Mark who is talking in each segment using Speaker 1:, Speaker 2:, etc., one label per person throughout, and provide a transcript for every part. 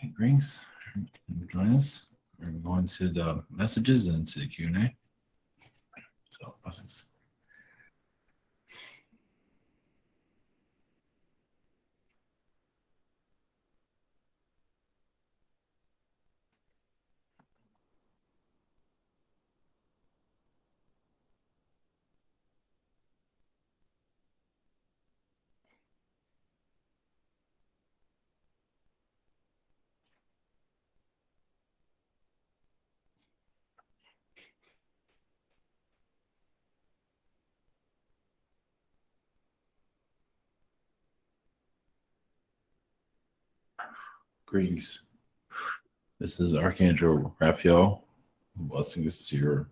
Speaker 1: Greetings. Join us. We're going to the messages and to the Q&A. So, blessings. Greetings. This is Archangel Raphael. Blessings to your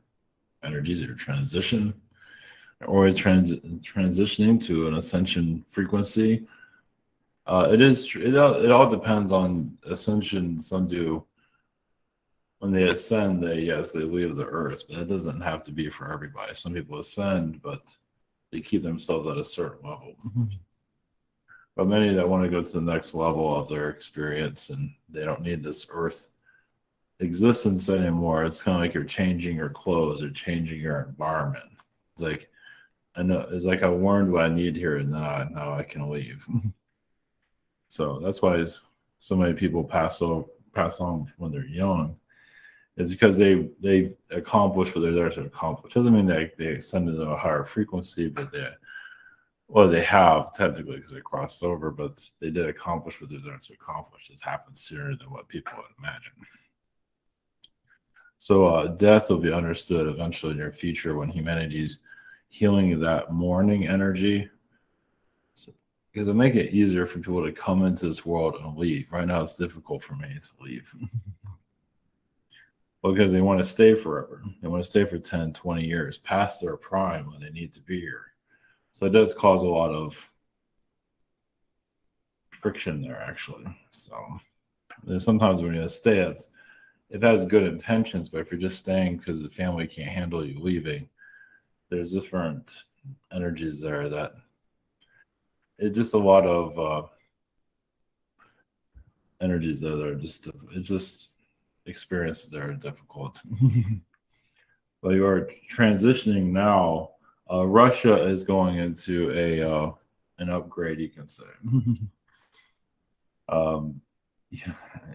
Speaker 1: energies, your transition. Always transitioning to an ascension frequency. It all depends on ascension. Some do. When they ascend, they leave the earth, but that doesn't have to be for everybody. Some people ascend, but they keep themselves at a certain level. But many that want to go to the next level of their experience, and they don't need this earth existence anymore. It's kind of like you're changing your clothes or changing your environment. It's like I warned what I need here, and now I can leave. So that's why so many people pass on when they're young. It's because they accomplished what they're there to accomplish. Doesn't mean they ascended to a higher frequency, but they have technically because they crossed over, but they did accomplish what they're there to accomplish. It's happened sooner than what people would imagine. So death will be understood eventually in your future when humanity's healing that mourning energy. Because it'll make it easier for people to come into this world and leave. Right now, it's difficult for me to leave. Because they want to stay forever. They want to stay for 10, 20 years, past their prime when they need to be here. So it does cause a lot of friction there, actually. So there's sometimes when you stay, it has good intentions, but if you're just staying because the family can't handle you leaving, there's different energies there that it's just a lot of energies there that are just experiences that are difficult. But you are transitioning now. Russia is going into an upgrade, you can say.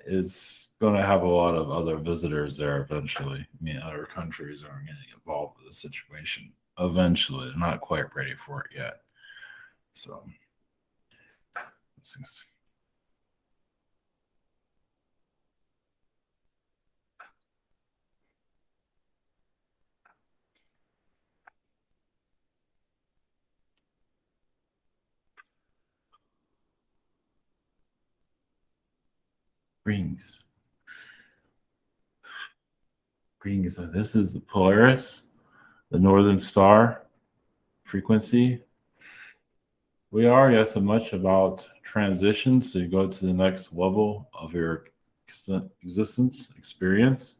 Speaker 1: It's going to have a lot of other visitors there eventually. I mean, other countries are getting involved with the situation eventually. They're not quite ready for it yet. So, greetings. This is the Polaris, the Northern Star frequency. We are, yes, so much about transitions. So you go to the next level of your existence, experience.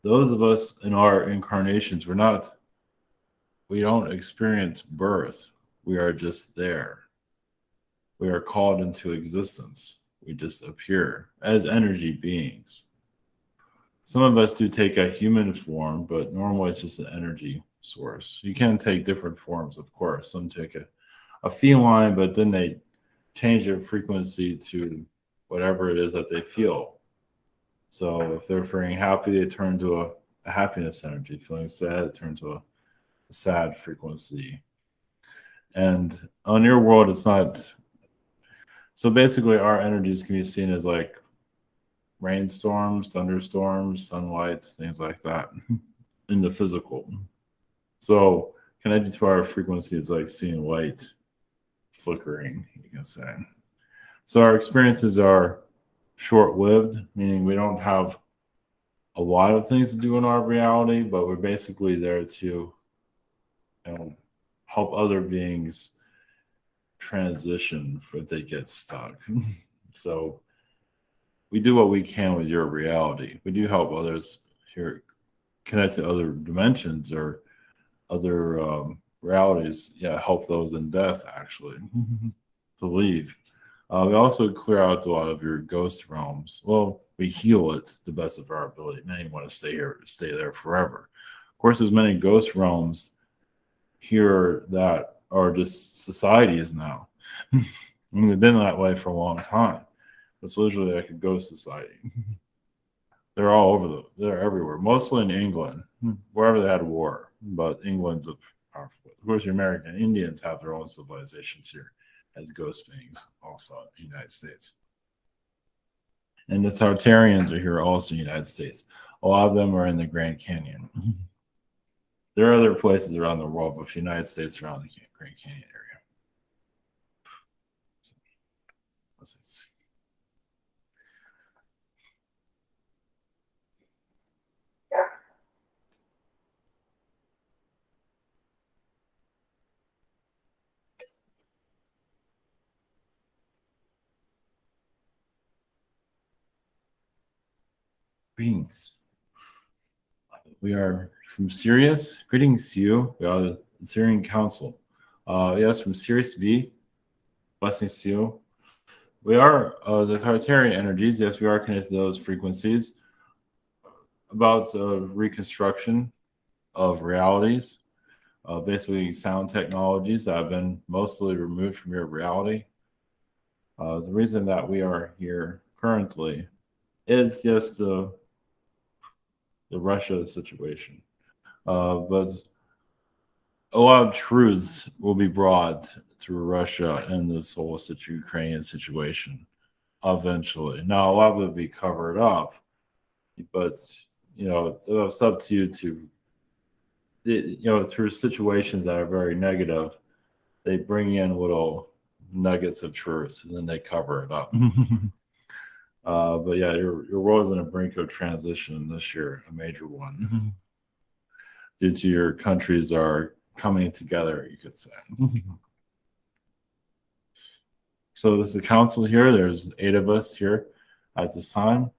Speaker 1: Those of us in our incarnations, we don't experience birth. We are just there. We are called into existence. We just appear as energy beings. Some of us do take a human form, but normally it's just an energy source. You can take different forms, of course. Some take a feline, but then they change their frequency to whatever it is that they feel. So if they're feeling happy, they turn to a happiness energy. Feeling sad, it turns to a sad frequency. And on your world, it's not. So basically, our energies can be seen as like rainstorms, thunderstorms, sunlights, things like that in the physical. So connected to our frequency is like seeing light flickering, you can say. So our experiences are short-lived, meaning we don't have a lot of things to do in our reality, but we're basically there to help other beings transition if they get stuck. So we do what we can with your reality. We do help others here connect to other dimensions or other realities. Yeah, help those in death actually to leave. We also clear out a lot of your ghost realms. Well, we heal it to the best of our ability. Many want to stay there forever. Of course, there's many ghost realms here that are just societies now. I mean, they've been that way for a long time. It's literally like a ghost society. They're all over they're everywhere, mostly in England, wherever they had war. But England's a powerful. Of course, the American Indians have their own civilizations here as ghost beings, also in the United States. And the Tartarians are here also in the United States. A lot of them are in the Grand Canyon. There are other places around the world, but the United States around the Grand Canyon area. So, greetings. We are from Sirius. Greetings to you. We are the Sirian Council. Yes, from Sirius V. Blessings to you. We are the Tartarian energies. Yes, we are connected to those frequencies. About reconstruction of realities, basically sound technologies that have been mostly removed from your reality. The reason that we are here currently is just the Russia situation. But a lot of truths will be brought through Russia and this whole Ukrainian situation eventually. Now, a lot of it will be covered up, but it's up to you to, through situations that are very negative, they bring in little nuggets of truth and then they cover it up. But yeah, your world is on the brink of transition this year, a major one, due to your countries are coming together, you could say. So this is the council here. There's 8 of us here at this time.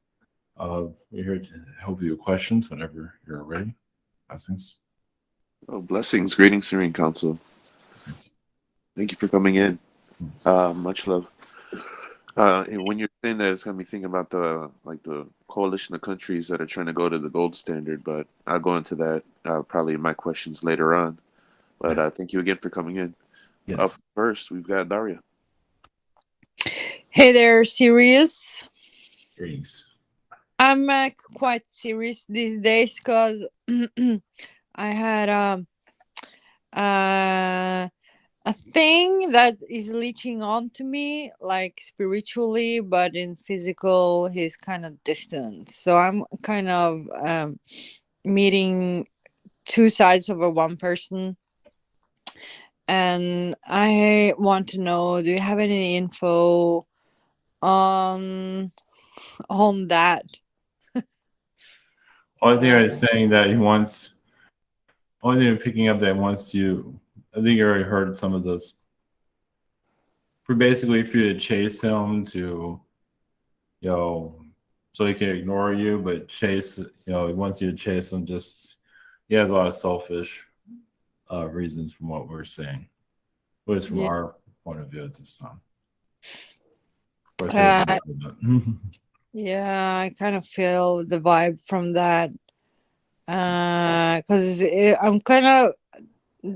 Speaker 1: We're here to help you with questions whenever you're ready. Blessings.
Speaker 2: Oh, blessings. Greetings, Sirian Council.
Speaker 1: Blessings.
Speaker 2: Thank you for coming in. Much love. And when you're saying that, it's got me thinking about the coalition of countries that are trying to go to the gold standard, but I'll go into that probably in my questions later on. But thank you again for coming in.
Speaker 1: Yes.
Speaker 2: Up first, we've got Daria.
Speaker 3: Hey there, serious.
Speaker 1: Greetings.
Speaker 3: I'm quite serious these days because I had a thing that is leeching on to me, like spiritually, but in physical, he's kind of distant. So I'm kind of meeting 2 sides of a one person. And I want to know, do you have any info on that?
Speaker 1: Only thing I'm saying that he wants, only thing I'm picking up that he wants you, I think you already heard some of this. For basically for you to chase him to, so he can ignore you, but chase, he wants you to chase him. Just, he has a lot of selfish reasons from what we're saying, at least from our point of view at this time.
Speaker 3: Yeah, I kind of feel the vibe from that because I'm kind of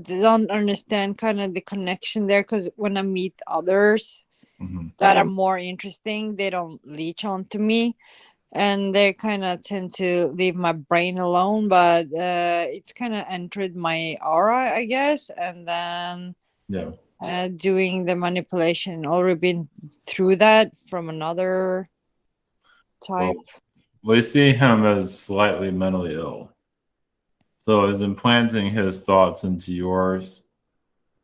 Speaker 3: don't understand kind of the connection there, because when I meet others that are more interesting, they don't leech onto me and they kind of tend to leave my brain alone, but it's kind of entered my aura, I guess, and then doing the manipulation, already been through that from another type.
Speaker 1: Well, you see him as slightly mentally ill. So is implanting his thoughts into yours,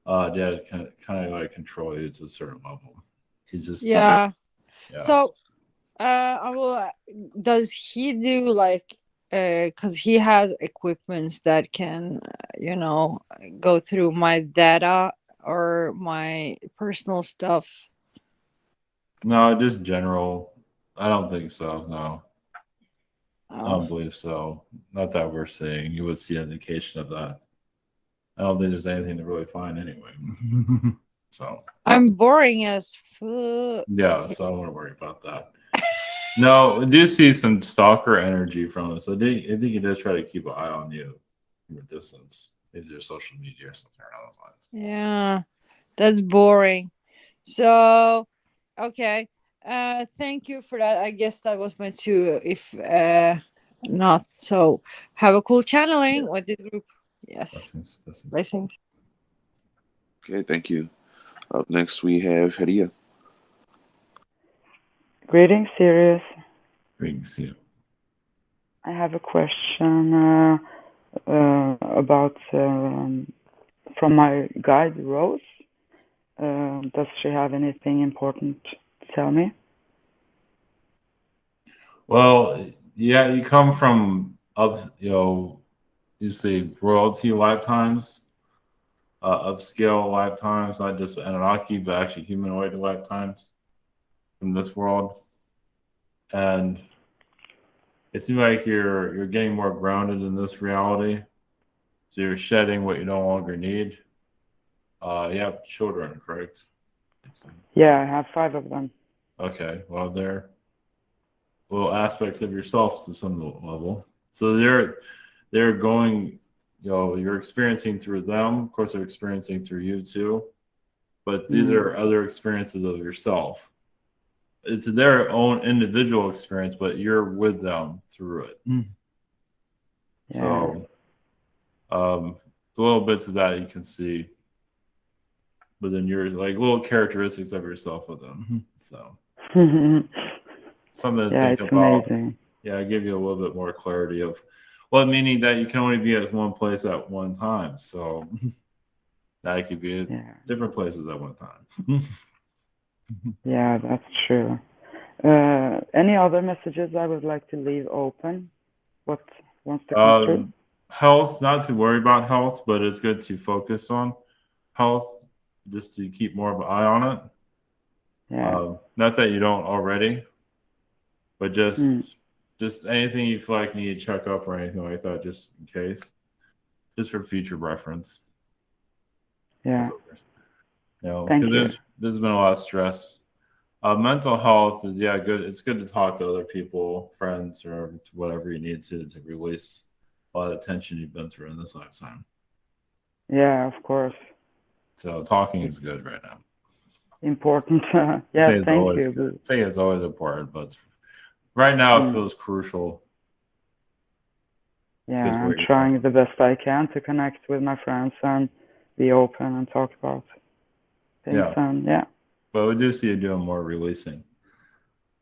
Speaker 1: kind of like control you to a certain level. He's just
Speaker 3: So I will. Does he do like? Because he has equipments that can, go through my data or my personal stuff.
Speaker 1: No, just general. I don't think so. No. I don't believe so. Not that we're saying. You would see an indication of that. I don't think there's anything to really find anyway. So
Speaker 3: I'm boring as fuck.
Speaker 1: yeah, so I don't want to worry about that. No, I do see some stalker energy from it. So I think he does try to keep an eye on you from a distance. Maybe your social media or something around those lines.
Speaker 3: Yeah, that's boring. So, okay. Thank you for that. I guess that was meant to, if not, so have a cool channeling with the group. Yes.
Speaker 1: Blessings.
Speaker 3: Blessings.
Speaker 2: Okay, thank you. Up next, we have Hedia.
Speaker 4: Greetings, Sirius.
Speaker 1: Greetings to you.
Speaker 4: I have a question about from my guide Rose. Does she have anything important to tell me?
Speaker 1: Well, yeah, you come from you say royalty lifetimes, upscale lifetimes, not just Anunnaki, but actually humanoid lifetimes from this world. And it seems like you're getting more grounded in this reality. So you're shedding what you no longer need. You have children, correct?
Speaker 4: Yeah, I have 5 of them.
Speaker 1: Okay, well, they're little aspects of yourself to some level. So they're going, you're experiencing through them. Of course, they're experiencing through you too. But these are other experiences of yourself. It's their own individual experience, but you're with them through it.
Speaker 4: Yeah.
Speaker 1: So, little bits of that you can see, but then you're like little characteristics of yourself with them. So, something to
Speaker 4: yeah,
Speaker 1: think
Speaker 4: it's
Speaker 1: about.
Speaker 4: amazing.
Speaker 1: Yeah, I give you a little bit more clarity of, well, meaning that you can only be at one place at one time. So that could be at different places at one time.
Speaker 4: Yeah, that's true. Any other messages I would like to leave open? What wants to come through?
Speaker 1: Health, not to worry about health, but it's good to focus on health, just to keep more of an eye on it.
Speaker 4: Yeah.
Speaker 1: Not that you don't already, but just anything you feel like you need to check up or anything like that, just in case, just for future reference.
Speaker 4: Yeah.
Speaker 1: Thank you. There's been a lot of stress. Mental health is good. It's good to talk to other people, friends, or whatever you need to release a lot of the tension you've been through in this lifetime.
Speaker 4: Yeah, of course.
Speaker 1: So talking is good right now.
Speaker 4: Important. Yeah, thank you.
Speaker 1: I say it's always important, but right now it feels crucial.
Speaker 4: Yeah, I'm trying the best I can to connect with my friends and be open and talk about things.
Speaker 1: But we do see you doing more releasing.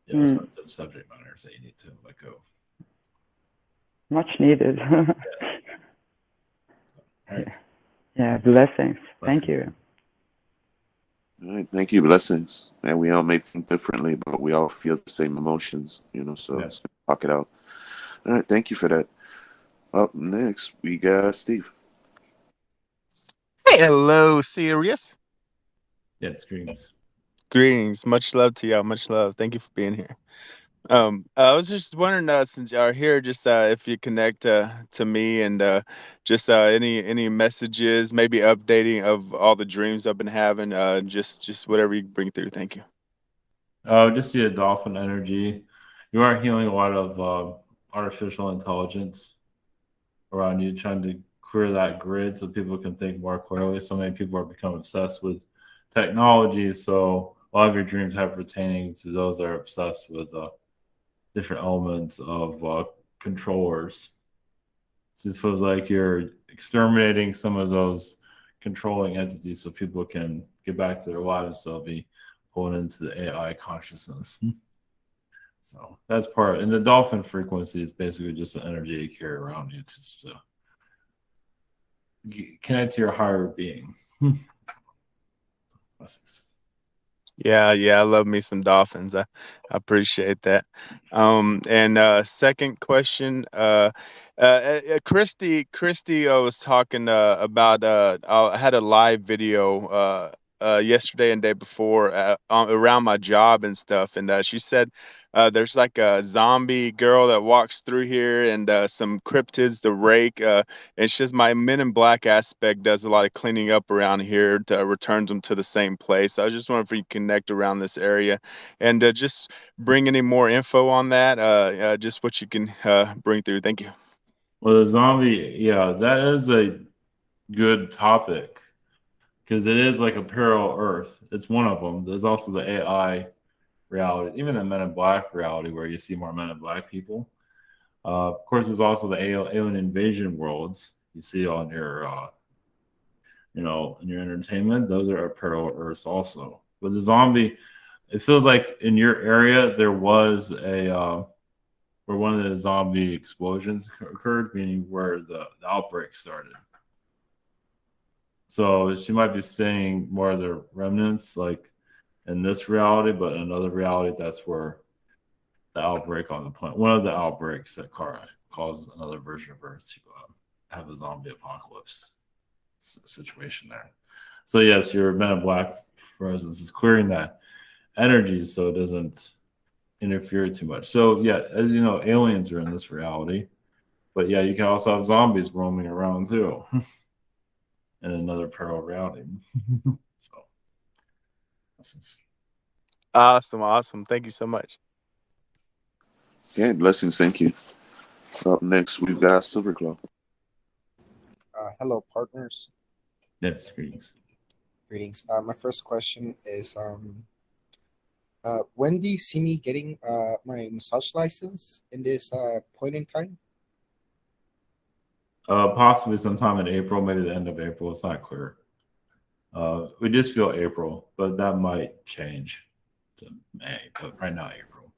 Speaker 1: Some subject matters that you need to let go.
Speaker 4: Much needed.
Speaker 1: Yes. All right.
Speaker 4: Yeah, blessings. Thank you.
Speaker 2: All right, thank you, blessings. And we all may think differently, but we all feel the same emotions, so talk it out. All right, thank you for that. Up next, we got Steve.
Speaker 5: Hey, hello, Sirius.
Speaker 1: Yes, greetings.
Speaker 5: Greetings. Much love to y'all. Much love. Thank you for being here. I was just wondering, since y'all are here, just if you connect to me and just any messages, maybe updating of all the dreams I've been having, just whatever you bring through. Thank you.
Speaker 1: Just see a dolphin energy. You are healing a lot of artificial intelligence around you, trying to clear that grid so people can think more clearly. So many people are becoming obsessed with technology. So a lot of your dreams have pertaining to those that are obsessed with different elements of controllers. So it feels like you're exterminating some of those controlling entities so people can get back to their lives. So they'll be pulled into the AI consciousness. So that's part. And the dolphin frequency is basically just the energy you carry around you to connect to your higher being. Blessings.
Speaker 5: Yeah, I love me some dolphins. I appreciate that. And second question, Christie was talking about I had a live video yesterday and day before around my job and stuff, and she said there's like a zombie girl that walks through here, and some cryptids, the rake. It's just my Men in Black aspect does a lot of cleaning up around here to returns them to the same place. I was just wondering if you connect around this area, and just bring any more info on that. Just what you can bring through. Thank you.
Speaker 1: Well, the zombie, yeah, that is a good topic because it is like a parallel Earth. It's one of them. There's also the AI reality, even the Men in Black reality, where you see more Men in Black people. Of course, there's also the alien invasion worlds you see on your, in your entertainment. Those are parallel Earths also. But the zombie, it feels like in your area there was a where one of the zombie explosions occurred, meaning where the outbreak started. So she might be seeing more of the remnants, like in this reality, but in another reality, that's where the outbreak on the planet, one of the outbreaks that caused another version of Earth to have a zombie apocalypse situation there. So yes, your Men in Black presence is clearing that energy so it doesn't interfere too much. So yeah, as you know, aliens are in this reality, but yeah, you can also have zombies roaming around too in another parallel reality. So
Speaker 5: Awesome. Thank you so much.
Speaker 2: Yeah, blessings. Thank you. Up next, we've got Silverclaw.
Speaker 6: Hello, partners.
Speaker 1: yes, greetings.
Speaker 6: Greetings. My first question is, when do you see me getting my massage license in this point in time?
Speaker 1: Possibly sometime in April, maybe the end of April. It's not clear. We just feel April, but that might change to May. But right now, April.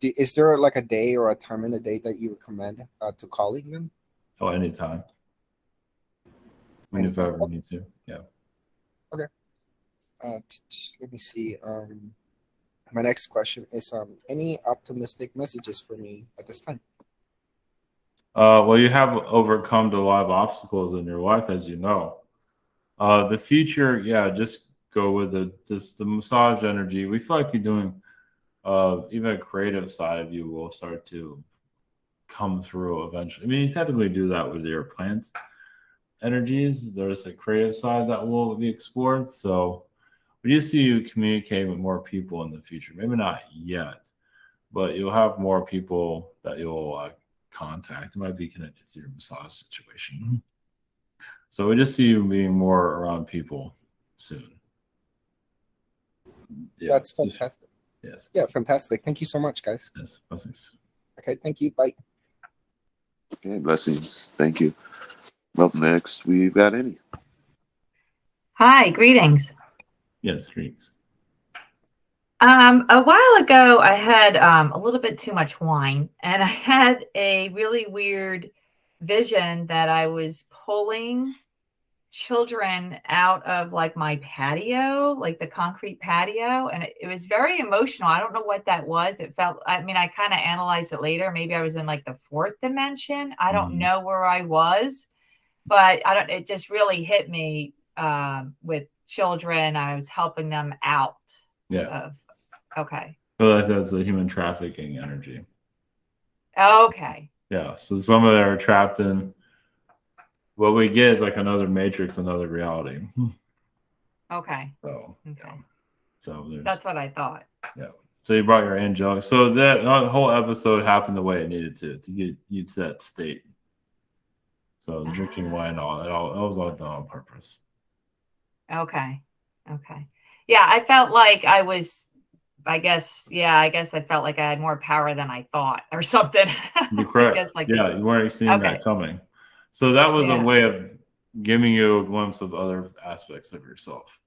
Speaker 6: Is there like a day or a time in the day that you recommend to calling them?
Speaker 1: Oh, anytime. If I ever need to. Yeah.
Speaker 6: Okay. Let me see. My next question is, any optimistic messages for me at this time?
Speaker 1: Well, you have overcome a lot of obstacles in your life, as you know. The future, yeah, just go with the massage energy. We feel like you're doing even a creative side of you will start to come through eventually. I mean, you technically do that with your plant energies. There's a creative side that will be explored. So we do see you communicate with more people in the future. Maybe not yet, but you'll have more people that you'll contact. It might be connected to your massage situation. So we just see you being more around people soon. Yeah,
Speaker 6: That's fantastic.
Speaker 1: Yes.
Speaker 6: Yeah, fantastic. Thank you so much, guys.
Speaker 1: Yes, blessings.
Speaker 6: Okay, thank you. Bye.
Speaker 2: Okay, blessings. Thank you. Up next, we've got Annie.
Speaker 7: Hi, greetings.
Speaker 1: Yes, greetings.
Speaker 7: A while ago, I had a little bit too much wine, and I had a really weird vision that I was pulling children out of like my patio, like the concrete patio, and it was very emotional. I don't know what that was. It felt, I mean, I kind of analyzed it later. Maybe I was in like the fourth dimension. I don't know where I was, but it just really hit me with children. I was helping them out.
Speaker 1: Yeah.
Speaker 7: Okay.
Speaker 1: So like that's the human trafficking energy.
Speaker 7: Okay.
Speaker 1: Yeah. So some of them are trapped in what we get is like another matrix, another reality.
Speaker 7: Okay.
Speaker 1: So
Speaker 7: okay.
Speaker 1: Yeah. So
Speaker 7: that's what I thought.
Speaker 1: Yeah. So you brought your angelic. So that whole episode happened the way it needed to get you to that state. So drinking wine, all that was all done on purpose.
Speaker 7: Okay. Yeah, I felt like I was. I guess I felt like I had more power than I thought, or something.
Speaker 1: You're correct.
Speaker 7: I guess, like
Speaker 1: you weren't seeing that coming. So that was a way of giving you a glimpse of other aspects of yourself.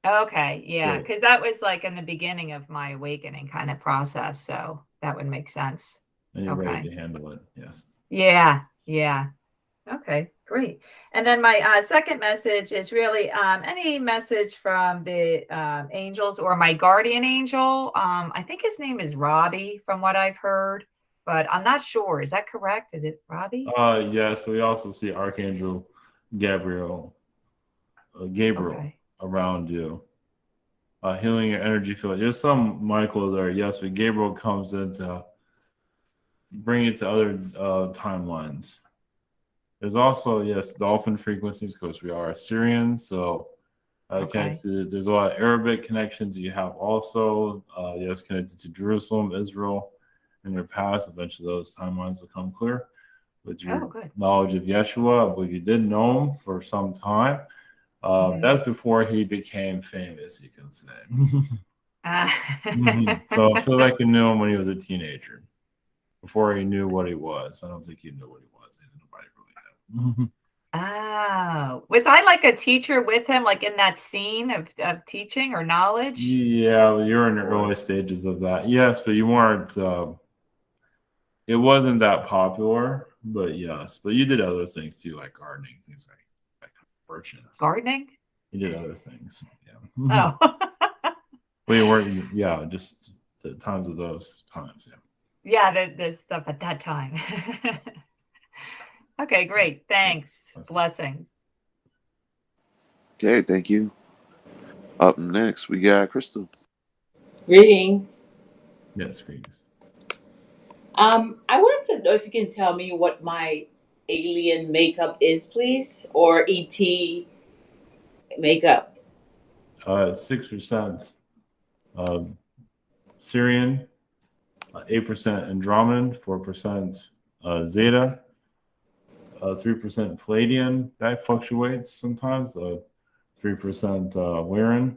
Speaker 7: Okay, yeah, because that was like in the beginning of my awakening kind of process, so that would make sense.
Speaker 1: And you're ready to handle it. Yes.
Speaker 7: Yeah. Okay, great. And then my second message is really any message from the angels or my guardian angel. I think his name is Robbie, from what I've heard, but I'm not sure. Is that correct? Is it Robbie?
Speaker 1: Yes. We also see Archangel Gabriel around you. healing your energy field. There's some Michael there, yes, but Gabriel comes in to bring it to other timelines. There's also, yes, dolphin frequencies because we are Sirian, so
Speaker 7: Okay.
Speaker 1: there's a lot of Arabic connections you have also, yes, connected to Jerusalem, Israel in your past. Eventually those timelines will come clear. With your
Speaker 7: good.
Speaker 1: knowledge of Yeshua, I believe you did know him for some time. That's before he became famous, you can say. So I feel like you knew him when he was a teenager, before he knew what he was. I don't think he knew what he was. Nobody really knew.
Speaker 7: Oh, was I like a teacher with him, like in that scene of teaching or knowledge?
Speaker 1: Yeah, you're in the early stages of that. Yes, but you weren't. It wasn't that popular, but yes. But you did other things too, like gardening, things like merchants.
Speaker 7: Gardening?
Speaker 1: You did other things. Yeah.
Speaker 7: Oh.
Speaker 1: Well, you weren't. Yeah, just the times of those times.
Speaker 7: Yeah, the stuff at that time. Okay, great. Thanks. Blessings.
Speaker 2: Okay, thank you. Up next, we got Crystal.
Speaker 8: Greetings.
Speaker 1: Yes, greetings.
Speaker 8: I wanted to know if you can tell me what my alien makeup is, please, or ET makeup.
Speaker 1: 6% Sirian, 8% Andromedan, 4% Zeta, 3% Palladian. That fluctuates sometimes. 3% Lyran.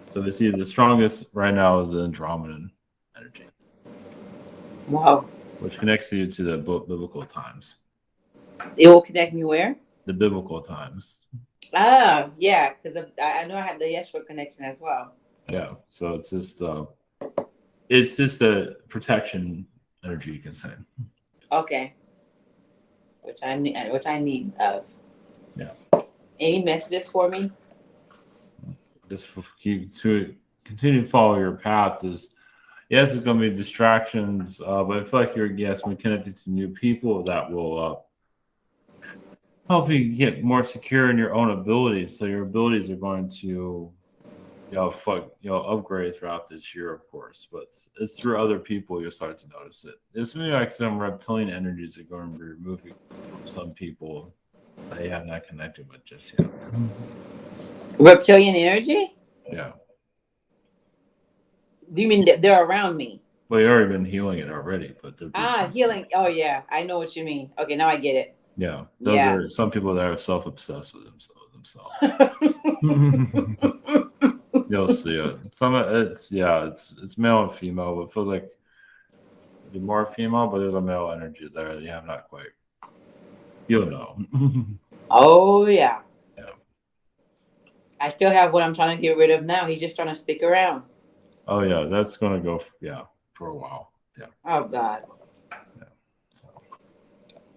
Speaker 1: So they see the strongest right now is the Andromedan energy.
Speaker 8: Wow.
Speaker 1: Which connects you to the biblical times.
Speaker 8: It will connect me where?
Speaker 1: The biblical times.
Speaker 8: Ah, yeah, because I know I have the Yeshua connection as well.
Speaker 1: Yeah, so it's just a protection energy, you can say.
Speaker 8: Okay. Which I need of.
Speaker 1: Yeah.
Speaker 8: Any messages for me?
Speaker 1: Just to continue to follow your path is, yes, it's going to be distractions, but I feel like we're connected to new people that will help you get more secure in your own abilities. So your abilities are going to, upgrade throughout this year, of course. But it's through other people you'll start to notice it. There's maybe like some reptilian energies are going to be removing from some people that you have not connected with just yet.
Speaker 8: Reptilian energy?
Speaker 1: Yeah.
Speaker 8: Do you mean that they're around me?
Speaker 1: Well, you've already been healing it already, but
Speaker 8: healing. Oh yeah, I know what you mean. Okay, now I get it.
Speaker 1: Yeah, those are some people that are self-obsessed with themselves. You'll see it. It's male and female, but it feels like it'd be more female, but there's a male energy there that you have not quite. You'll know.
Speaker 8: Oh yeah.
Speaker 1: Yeah.
Speaker 8: I still have what I'm trying to get rid of now. He's just trying to stick around.
Speaker 1: Oh yeah, that's gonna go for a while. Yeah.
Speaker 8: Oh God.
Speaker 1: Yeah. So.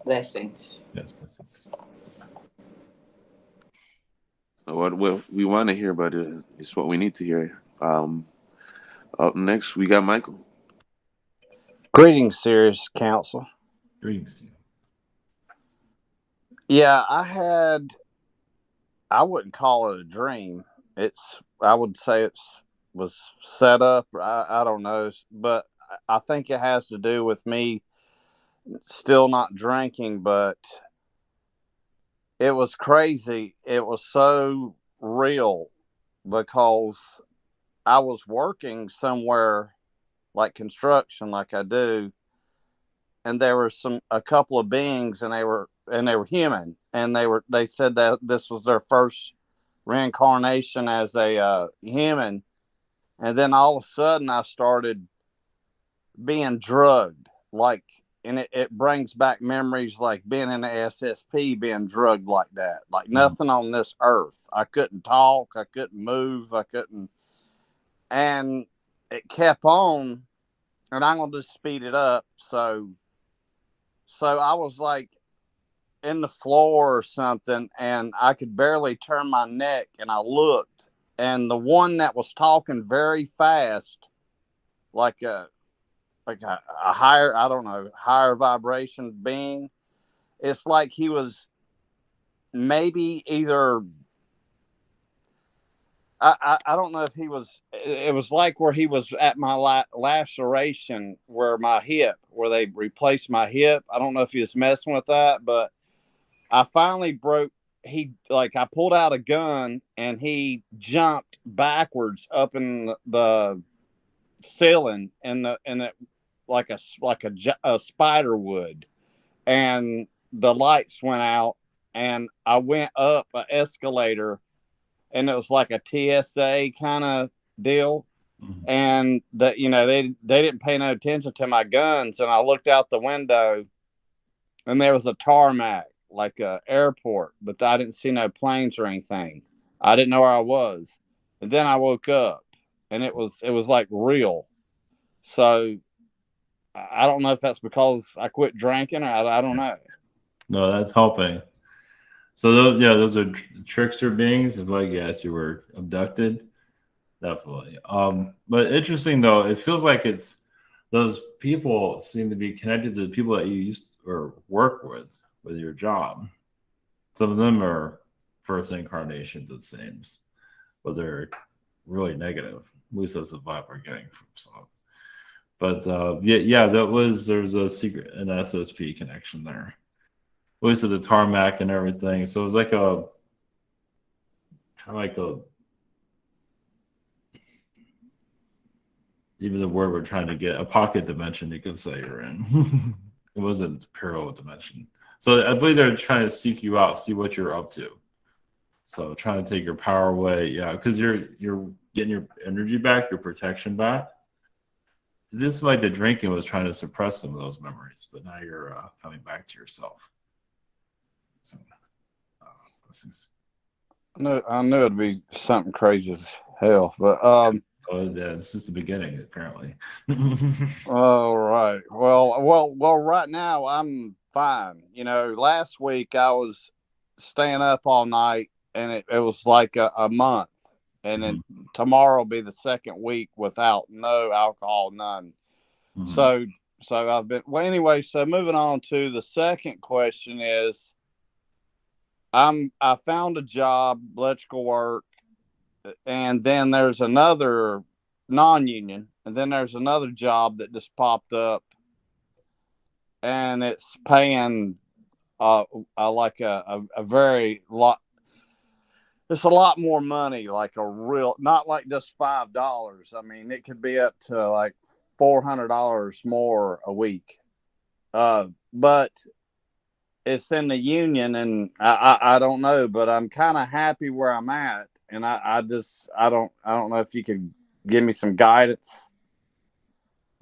Speaker 8: Blessings.
Speaker 1: Yes, blessings.
Speaker 2: So what we want to hear about it is what we need to hear. Up next, we got Michael.
Speaker 9: Greetings, Sirius Council.
Speaker 1: Greetings.
Speaker 9: Yeah, I wouldn't call it a dream. I would say was set up. I don't know, but I think it has to do with me still not drinking, but it was crazy. It was so real because I was working somewhere like construction, like I do, and there were a couple of beings, and they were human, and they said that this was their first reincarnation as a human, and then all of a sudden I started being drugged, and it brings back memories like being in the SSP, being drugged like that, like nothing on this earth. I couldn't talk, I couldn't move, and it kept on, and I'm gonna just speed it up. So I was like in the floor or something, and I could barely turn my neck, and I looked, and the one that was talking very fast, like a higher, I don't know, higher vibration being, it's like he was maybe either I don't know if he was. It was like where he was at my laceration, where my hip, where they replaced my hip. I don't know if he was messing with that, but I finally broke. I pulled out a gun and he jumped backwards up in the ceiling and it like a spider would, and the lights went out and I went up an escalator and it was like a TSA kind of deal.
Speaker 1: Mhm.
Speaker 9: And that, they didn't pay no attention to my guns. And I looked out the window and there was a tarmac, like a airport, but I didn't see no planes or anything. I didn't know where I was. And then I woke up and it was like real. So I don't know if that's because I quit drinking or I don't know.
Speaker 1: No, that's helping. So those are trickster beings. If like yes, you were abducted, definitely. But interesting though, it feels like it's those people seem to be connected to the people that you used or work with your job. Some of them are first incarnations, it seems, but they're really negative. At least that's the vibe we're getting from some. But there's a secret an SSP connection there. At least with the tarmac and everything. So it was like a kind of like a even the word we're trying to get a pocket dimension you could say you're in. It wasn't parallel dimension. So I believe they're trying to seek you out, see what you're up to. So trying to take your power away, yeah, because you're getting your energy back, your protection back. This is like the drinking was trying to suppress some of those memories, but now you're coming back to yourself. So,
Speaker 9: I knew it'd be something crazy as hell, but
Speaker 1: oh yeah, it's just the beginning apparently.
Speaker 9: all right. Well. Right now I'm fine. Last week I was staying up all night, and it was like a month, and then tomorrow will be the second week without no alcohol, none.
Speaker 1: Mhm.
Speaker 9: So I've been well. Anyway, so moving on to the second question is, I found a job, electrical work, and then there's another non-union, and then there's another job that just popped up, and it's paying like a very lot. It's a lot more money, like a real, not like just $5. I mean, it could be up to like $400 more a week. But it's in the union, and I don't know, but I'm kind of happy where I'm at, and I don't know if you could give me some guidance.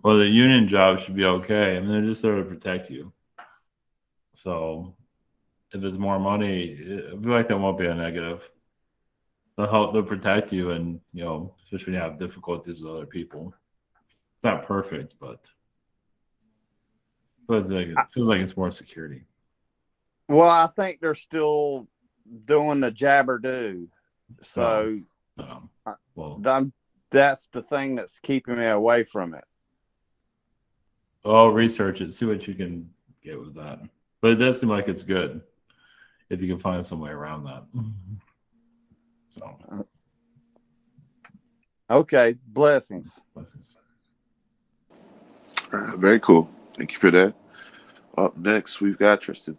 Speaker 1: Well, the union job should be okay. I mean, they're just there to protect you. So if it's more money, I feel like that won't be a negative. They'll protect you, and especially when you have difficulties with other people. It's not perfect, but it feels like it's more security.
Speaker 9: Well, I think they're still doing the jabber do. So that's the thing that's keeping me away from it.
Speaker 1: Well, research it, see what you can get with that. But it does seem like it's good if you can find some way around that. So,
Speaker 9: okay, blessings.
Speaker 2: Very cool. Thank you for that. Up next, we've got Tristan.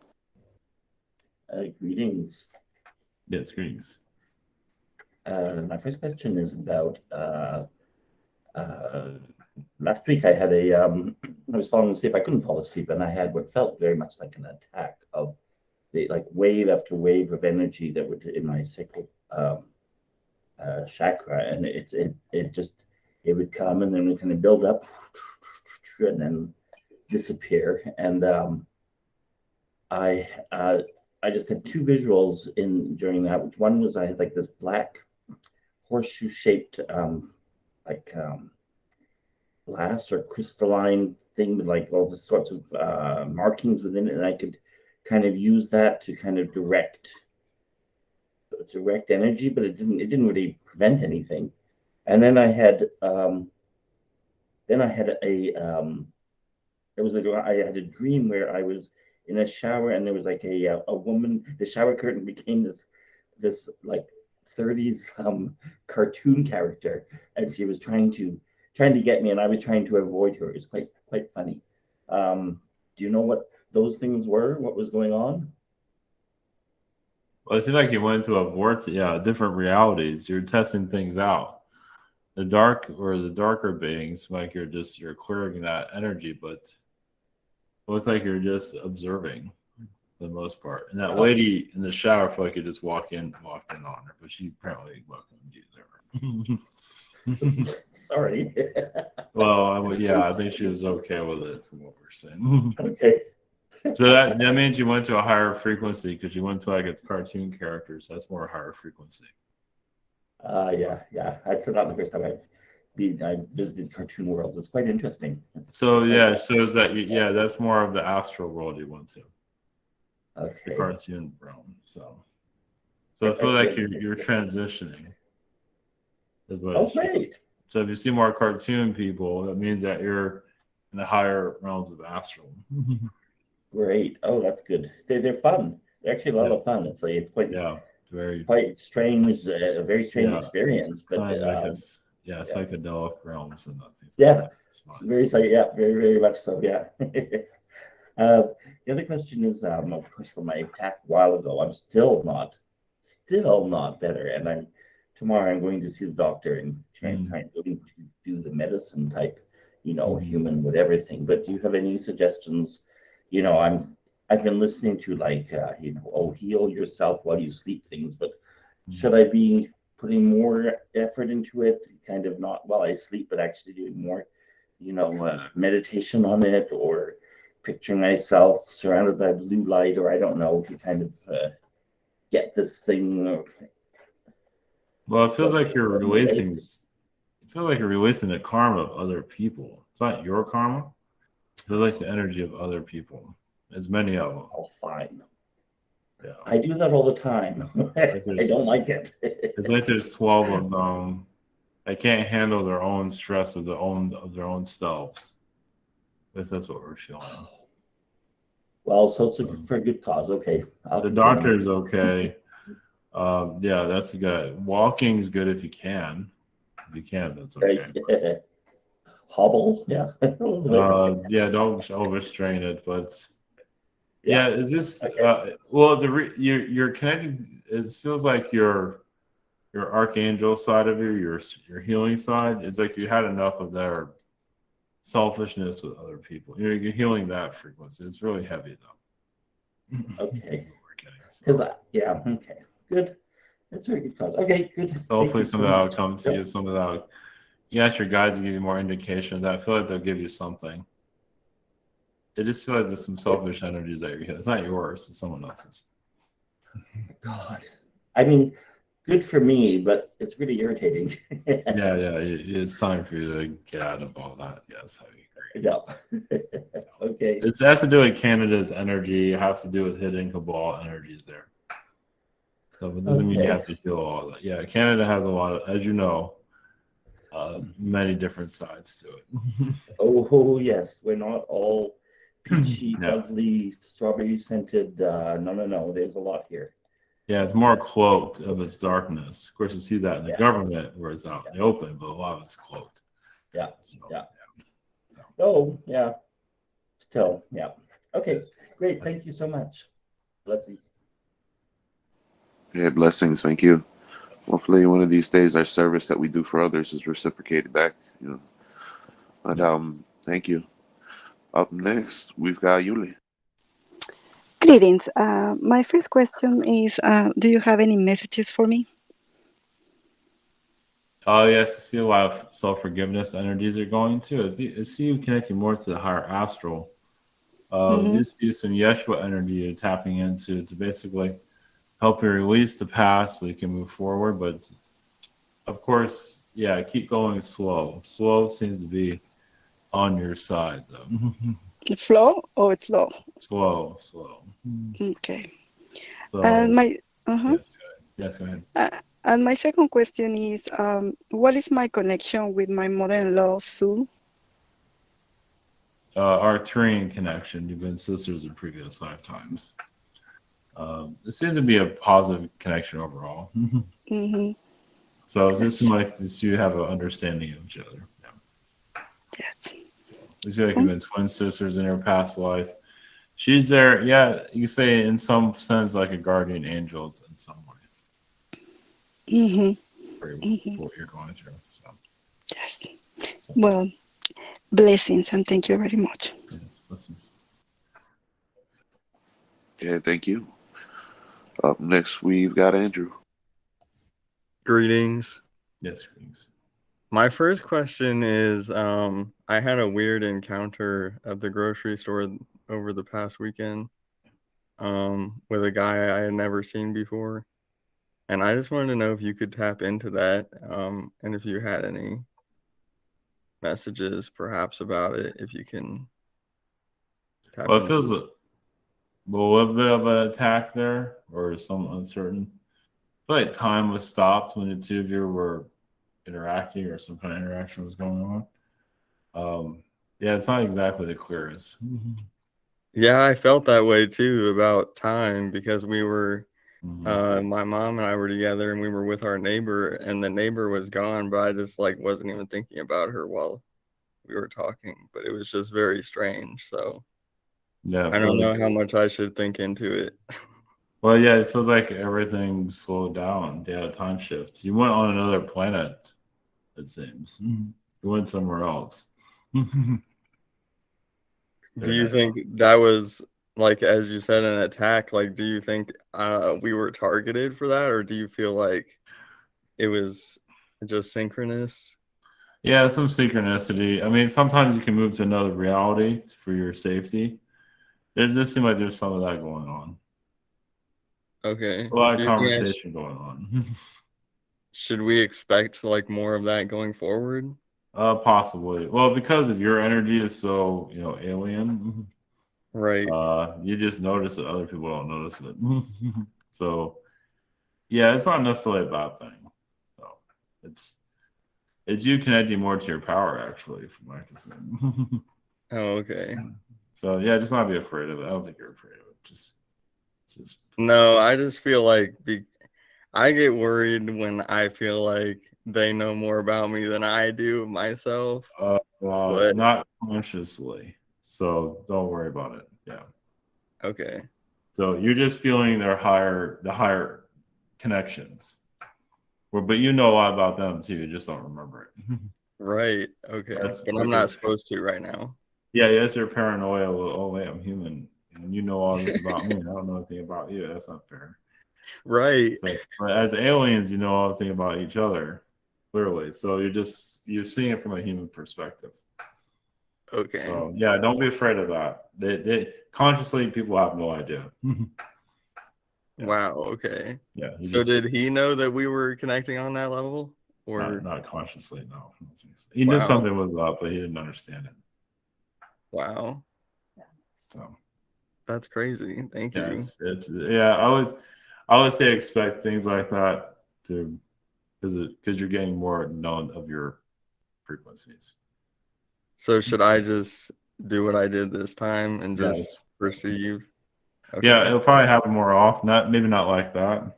Speaker 10: Greetings.
Speaker 1: Yes, greetings.
Speaker 10: My first question is about last week I had I was falling asleep. I couldn't fall asleep, and I had what felt very much like an attack of the wave after wave of energy that would in my sacral chakra, and it would come and then it kind of build up and then disappear. And I just had two visuals during that. Which one was I had like this black horseshoe shaped glass or crystalline thing with like all the sorts of markings within it, and I could kind of use that to kind of direct energy, but it didn't really prevent anything. And then I had I had a dream where I was in a shower, and there was like a woman. The shower curtain became this like 30s cartoon character, and she was trying to get me, and I was trying to avoid her. It's quite funny. Do you know what those things were? What was going on?
Speaker 1: Well, it seemed like you went into a vortex, different realities. You're testing things out. The darker beings, like you're clearing that energy, but it looks like you're just observing for the most part. And that lady in the shower, I feel like you just walked in on her, but she apparently welcomed you there.
Speaker 10: Sorry.
Speaker 1: Well, I think she was okay with it from what we're saying.
Speaker 10: Okay.
Speaker 1: So that means you went to a higher frequency because you went to like a cartoon character, so that's more higher frequency.
Speaker 10: Yeah. That's not the first time I visited cartoon world. It's quite interesting. It
Speaker 1: shows that that's more of the astral world you went to.
Speaker 10: Okay.
Speaker 1: The cartoon realm. So I feel like you're transitioning. Is what
Speaker 10: great.
Speaker 1: So if you see more cartoon people, that means that you're in the higher realms of astral.
Speaker 10: Great. Oh, that's good. They're fun. They're actually a lot of fun. It's quite strange, a very strange experience. But
Speaker 1: psychedelic realms and that things.
Speaker 10: Yeah, it's very very much so. Yeah. The other question is, of course, from my pack a while ago. I'm still not better, and tomorrow I'm going to see the doctor and trying to do the medicine type, human whatever thing. But do you have any suggestions? I've been listening to heal yourself while you sleep things, but should I be putting more effort into it? Kind of not while I sleep, but actually doing more, meditation on it, or picturing myself surrounded by blue light, or I don't know, to kind of get this thing.
Speaker 1: Well, it feels like you're releasing. It feels like you're releasing the karma of other people. It's not your karma. It feels like the energy of other people. There's many of them.
Speaker 10: Oh, fine.
Speaker 1: Yeah.
Speaker 10: I do that all the time. I don't like it.
Speaker 1: It's like there's 12 of them. They can't handle their own stress of their own selves. I guess that's what we're feeling.
Speaker 10: Well, so it's for a good cause. Okay.
Speaker 1: The doctor's okay. That's good. Walking is good if you can. If you can't, that's okay.
Speaker 10: Right. Hobble, yeah.
Speaker 1: Don't overstrain it, but is this you're connected? It feels like your archangel side of your healing side is like you had enough of their selfishness with other people. You're healing that frequency. It's really heavy though.
Speaker 10: Okay. Okay. Good. That's a very good cause. Okay, good.
Speaker 1: So hopefully some of that will come to you. Some of that. You ask your guys to give you more indication. That I feel like they'll give you something. It just feels like there's some selfish energies that you're healing. It's not yours. It's someone else's.
Speaker 10: God. I mean, good for me, but it's really irritating.
Speaker 1: It's time for you to get out of all that. Yes, I agree.
Speaker 10: Yeah. Okay.
Speaker 1: It has to do with Canada's energy. It has to do with hidden cabal energies there. So it doesn't mean you have to heal all that. Yeah, Canada has a lot of, as you know, many different sides to it.
Speaker 10: Oh yes, we're not all peachy, lovely, strawberry scented. No. There's a lot here.
Speaker 1: Yeah, it's more cloaked of its darkness. Of course, you see that in the government where it's out in the open, but a lot of it's cloaked.
Speaker 10: Yeah. Oh, yeah. Still, yeah. Okay, great. Thank you so much. Blessings.
Speaker 2: Yeah, blessings. Thank you. Hopefully, one of these days, our service that we do for others is reciprocated back. But thank you. Up next, we've got Yuli.
Speaker 11: Greetings. My first question is, do you have any messages for me?
Speaker 1: Oh, yes. I see a lot of self-forgiveness energies are going too. I see you connecting more to the higher astral. You see some Yeshua energy you're tapping into to basically help you release the past so you can move forward. But of course, keep going slow. Slow seems to be on your side, though.
Speaker 11: Flow or it's low?
Speaker 1: Slow.
Speaker 11: Okay.
Speaker 1: So,
Speaker 11: my
Speaker 1: yes, go ahead.
Speaker 11: And my second question is, what is my connection with my mother-in-law, Sue?
Speaker 1: Arcturian connection. You've been sisters in previous lifetimes. It seems to be a positive connection overall.
Speaker 12: Mm-hmm.
Speaker 1: So it just seems like you have an understanding of each other. Yeah.
Speaker 12: Yes.
Speaker 1: So we feel like you've been twin sisters in her past life. She's there, yeah, you say in some sense like a guardian angel in some ways.
Speaker 12: Mm-hmm.
Speaker 1: For
Speaker 12: Mm-hmm.
Speaker 1: what you're going through. So.
Speaker 12: Yes. Well, blessings and thank you very much.
Speaker 1: Yes, blessings.
Speaker 2: Yeah, thank you. Up next, we've got Andrew.
Speaker 13: Greetings.
Speaker 1: Yes, greetings.
Speaker 13: My first question is, I had a weird encounter at the grocery store over the past weekend, with a guy I had never seen before. And I just wanted to know if you could tap into that, and if you had any messages perhaps about it, if you can tap
Speaker 1: Well, it
Speaker 13: into
Speaker 1: feels a little bit of an attack there, or some uncertain. I feel like time was stopped when the two of you were interacting, or some kind of interaction was going on. Yeah, it's not exactly the clearest.
Speaker 13: Yeah, I felt that way too about time, because we were, my mom and I were together and we were with our neighbor, and the neighbor was gone, but I just like wasn't even thinking about her while we were talking, but it was just very strange. So
Speaker 1: Yeah,
Speaker 13: I don't know how much I should think into it.
Speaker 1: Well, yeah, it feels like everything slowed down. Yeah, time shift. You went on another planet, it seems. You went somewhere else.
Speaker 13: Do you think that was, like, as you said, an attack? Like, do you think we were targeted for that, or do you feel like it was just synchronous?
Speaker 1: Yeah, some synchronicity. I mean, sometimes you can move to another reality for your safety. It just seems like there's some of that going on.
Speaker 13: Okay.
Speaker 1: A lot of
Speaker 13: Do you think
Speaker 1: conversation going on.
Speaker 13: should we expect like more of that going forward?
Speaker 1: Possibly. Well, because of your energy is so, alien.
Speaker 13: Right.
Speaker 1: You just notice it. Other people don't notice it. So, yeah, it's not necessarily a bad thing. So, it's you connecting more to your power, actually, from what I can see.
Speaker 13: Oh, okay.
Speaker 1: So, yeah, just not be afraid of it. I don't think you're afraid of it. Just
Speaker 13: No, I just feel like I get worried when I feel like they know more about me than I do myself. But
Speaker 1: not consciously. So don't worry about it. Yeah.
Speaker 13: Okay.
Speaker 1: So you're just feeling the higher connections. But you know a lot about them too. You just don't remember it.
Speaker 13: Right. Okay. But I'm not supposed to right now.
Speaker 1: Yeah, yes, you're paranoia. Oh wait, I'm human. And you know all this about me. I don't know anything about you. That's not fair.
Speaker 13: Right.
Speaker 1: But as aliens, you know everything about each other, clearly. So you're seeing it from a human perspective.
Speaker 13: Okay.
Speaker 1: So yeah, don't be afraid of that. They consciously, people have no idea.
Speaker 13: Yeah. Wow. Okay.
Speaker 1: Yeah.
Speaker 13: So did he know that we were connecting on that level, or
Speaker 1: not consciously? No. He knew something was up, but he didn't understand it.
Speaker 13: Wow.
Speaker 1: So
Speaker 13: that's crazy. Thank you.
Speaker 1: I would say expect things like that because you're getting more known of your frequencies.
Speaker 13: So should I just do what I did this time and just perceive? Okay.
Speaker 1: Yeah, it'll probably happen more often. Maybe not like that,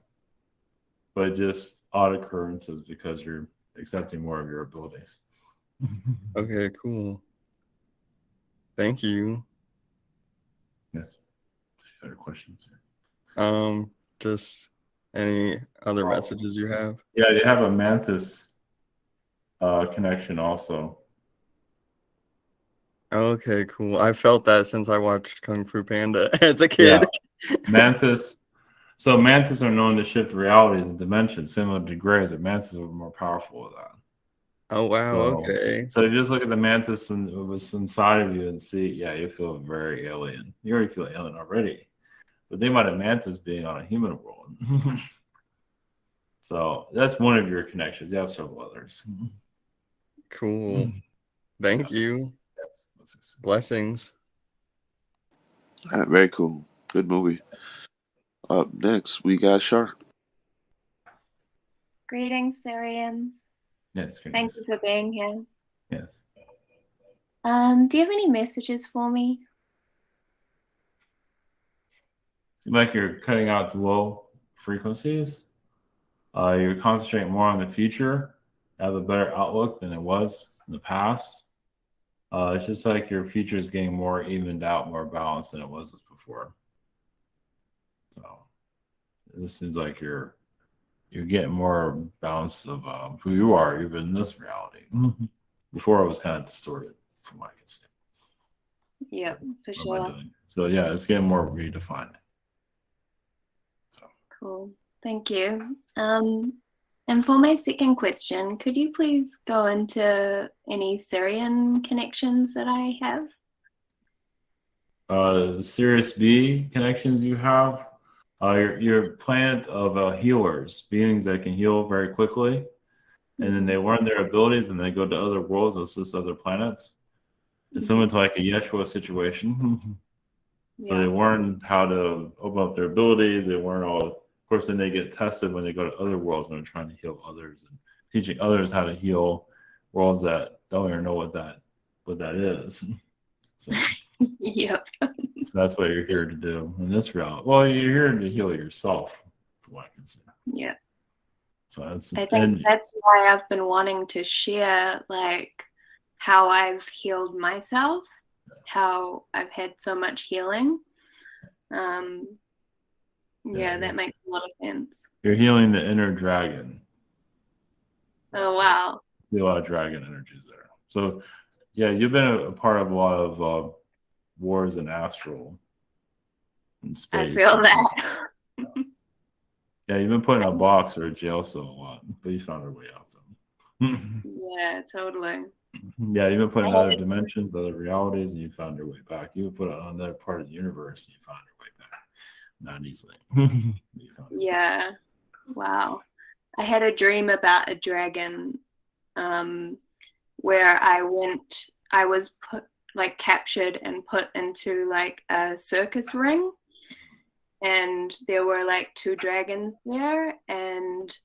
Speaker 1: but just odd occurrences because you're accepting more of your abilities.
Speaker 13: Okay, cool. Thank you.
Speaker 1: Yes. Other questions?
Speaker 13: Just any other messages you have?
Speaker 1: Yeah, you have a mantis connection also.
Speaker 13: Okay, cool. I felt that since I watched Kung Fu Panda as a kid.
Speaker 1: Yeah. Mantis. So mantis are known to shift realities and dimensions, similar to grays. But mantis are more powerful with that.
Speaker 13: Oh wow! Okay.
Speaker 1: So you just look at the mantis and what's inside of you and see, yeah, you feel very alien. You already feel alien already. But think about a mantis being on a human world. So that's one of your connections. You have several others.
Speaker 13: Cool. Thank you.
Speaker 1: Yes.
Speaker 13: Blessings.
Speaker 2: Very cool. Good movie. Up next, we got Shark.
Speaker 14: Greetings, Sirian.
Speaker 1: Yes.
Speaker 14: Thank you for being here.
Speaker 1: Yes.
Speaker 14: Do you have any messages for me?
Speaker 1: seems like you're cutting out to low frequencies. You're concentrating more on the future, have a better outlook than it was in the past. It's just like your future is getting more evened out, more balanced than it was before. So it seems like you're getting more balance of who you are, even in this reality. Before it was kind of distorted, from what I can see.
Speaker 14: Yep, for
Speaker 1: What am I
Speaker 14: sure.
Speaker 1: doing? So yeah, it's getting more redefined.
Speaker 14: Cool. Thank you. And for my second question, could you please go into any Sirian connections that I have?
Speaker 1: Sirius B connections you have. Your planet of healers, beings that can heal very quickly, and then they learn their abilities and they go to other worlds, assist other planets. It's similar to like a Yeshua situation. So they learn how to open up their abilities. They learn all. Of course, then they get tested when they go to other worlds when they're trying to heal others and teaching others how to heal worlds that don't even know what that is. So,
Speaker 14: Yep.
Speaker 1: so that's what you're here to do in this realm. Well, you're here to heal yourself, from what I can say.
Speaker 14: Yeah.
Speaker 1: So that's.
Speaker 14: I think that's why I've been wanting to share like how I've healed myself, how I've had so much healing. Yeah, that makes a lot of sense.
Speaker 1: You're healing the inner dragon.
Speaker 14: Oh, wow.
Speaker 1: See a lot of dragon energies there. So, yeah, you've been a part of a lot of wars in astral and space.
Speaker 14: I feel that.
Speaker 1: Yeah, you've been put in a box or a jail cell a lot, but you found your way out. So.
Speaker 14: Yeah, totally.
Speaker 1: Yeah, you've been put in other dimensions, other realities, and you found your way back. You were put on another part of the universe, and you found your way back. Not easily.
Speaker 14: Yeah. Wow. I had a dream about a dragon where I was captured and put into like a circus ring, and there were like 2 dragons there, and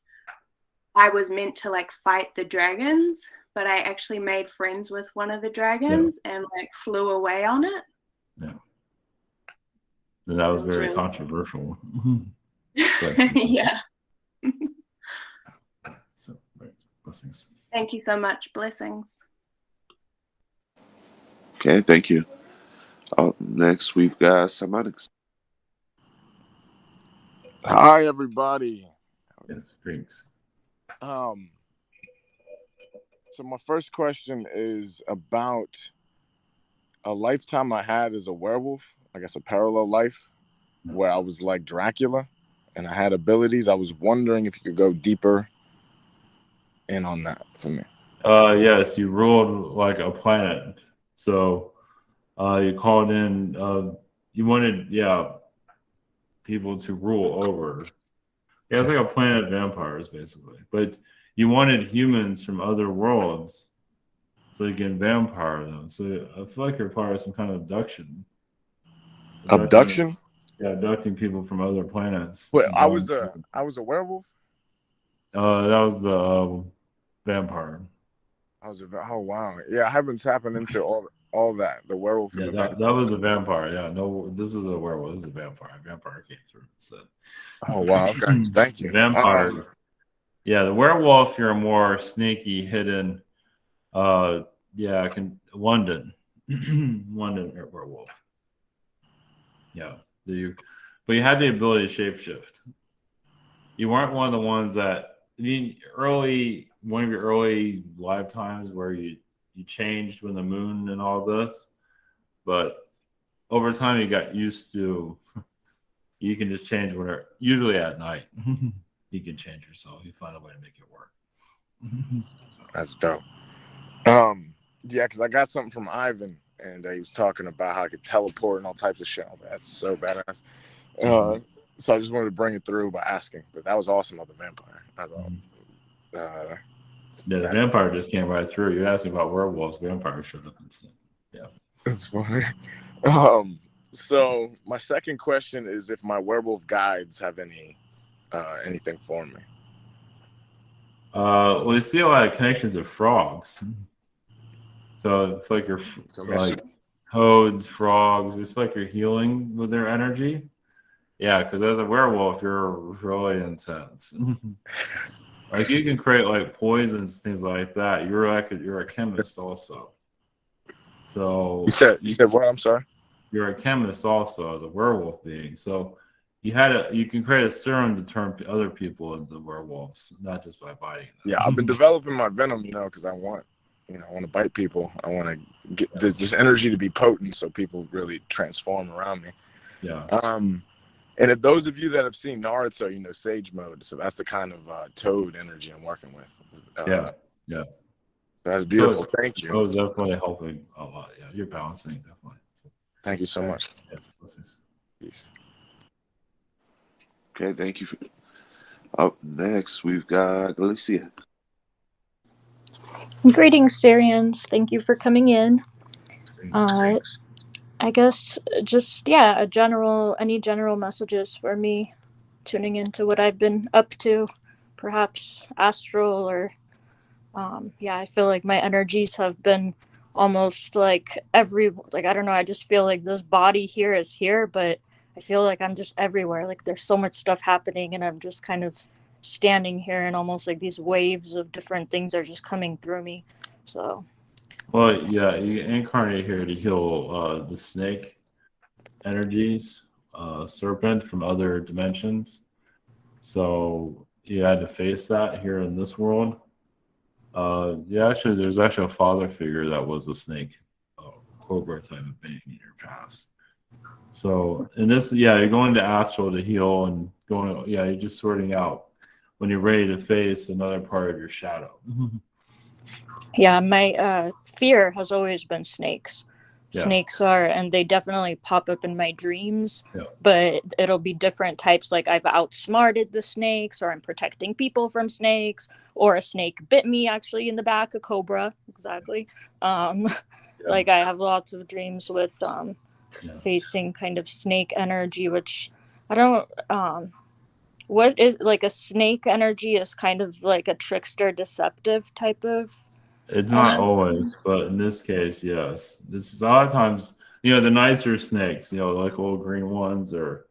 Speaker 14: I was meant to like fight the dragons, but I actually made friends with one of the dragons and like flew away on it.
Speaker 1: Yeah. And that was very
Speaker 14: really
Speaker 1: controversial.
Speaker 14: Yeah.
Speaker 1: So, blessings.
Speaker 14: Thank you so much. Blessings.
Speaker 2: Okay, thank you. Next, we've got Samanix.
Speaker 15: Hi, everybody.
Speaker 1: Yes, greetings.
Speaker 15: So my first question is about a lifetime I had as a werewolf. I guess a parallel life where I was like Dracula and I had abilities. I was wondering if you could go deeper in on that for me.
Speaker 1: Yes, you ruled like a planet. So you called in, you wanted, people to rule over. Yeah, it's like a planet of vampires, basically. But you wanted humans from other worlds so you can vampire them. So I feel like you're part of some kind of abduction.
Speaker 15: Abduction?
Speaker 1: Yeah, abducting people from other planets.
Speaker 15: Wait, I was a werewolf?
Speaker 1: That was the vampire.
Speaker 15: Oh wow. Yeah, I haven't tapped into all that. The werewolf and the
Speaker 1: that was a vampire. Yeah, no, this is a werewolf. This is a vampire. A vampire came through instead.
Speaker 15: Oh wow, okay. Thank you.
Speaker 1: The vampire. Yeah, the werewolf, you're a more sneaky, hidden London. London werewolf. Yeah. But you had the ability to shapeshift. You weren't one of the ones that one of your early lifetimes where you changed when the moon and all this, but over time you got used to you can just change whenever, usually at night. You can change yourself. You find a way to make it work.
Speaker 15: That's dope. Yeah, because I got something from Ivan, and he was talking about how I could teleport and all types of shit. I was like, that's so badass. So I just wanted to bring it through by asking, but that was awesome of the vampire. I thought.
Speaker 1: The vampire just came right through. You asked me about werewolves. Vampire showed up instead. Yeah,
Speaker 15: that's funny. So my second question is if my werewolf guides have anything for me.
Speaker 1: Well, you see a lot of connections with frogs. So it's like you're like toads, frogs. It's like you're healing with their energy. Yeah, because as a werewolf, you're really intense. Like you can create like poisons, things like that. You're a chemist also. So
Speaker 15: You said what? I'm sorry.
Speaker 1: you're a chemist also as a werewolf being. So you can create a serum to turn other people into werewolves, not just by biting them.
Speaker 15: Yeah, I've been developing my venom, because I want to bite people. I want to get this energy to be potent, so people really transform around me.
Speaker 1: Yeah.
Speaker 15: And if those of you that have seen Naruto, Sage Mode, so that's the kind of toad energy I'm working with.
Speaker 1: Yeah.
Speaker 15: That's beautiful.
Speaker 1: So,
Speaker 15: Thank you.
Speaker 1: That was definitely helping a lot. Yeah, you're balancing definitely. So,
Speaker 15: thank you so much.
Speaker 1: Yes, blessings.
Speaker 15: Peace.
Speaker 2: Okay, thank you. Up next, we've got Alicia.
Speaker 16: Greetings, Sirians. Thank you for coming in. I guess just any general messages for me tuning into what I've been up to, perhaps astral or I feel like my energies have been almost like I don't know, I just feel like this body here is here, but I feel like I'm just everywhere. Like there's so much stuff happening and I'm just kind of standing here and almost like these waves of different things are just coming through me. So
Speaker 1: Well, yeah, you incarnate here to heal the snake energies, serpent from other dimensions. So you had to face that here in this world. There's actually a father figure that was a snake, cobra type of being in your past. So in this, you're going to astral to heal and you're just sorting out when you're ready to face another part of your shadow.
Speaker 16: Yeah, my fear has always been snakes.
Speaker 1: Yeah.
Speaker 16: Snakes and they definitely pop up in my dreams,
Speaker 1: Yeah.
Speaker 16: but it'll be different types. Like I've outsmarted the snakes, or I'm protecting people from snakes, or a snake bit me actually in the back, a cobra, exactly. Like I have lots of dreams with facing kind of snake energy, which I don't. What is like a snake energy is kind of like a trickster, deceptive type of.
Speaker 1: It's not always, but in this case, yes. This is a lot of times, the nicer snakes, like old green ones, or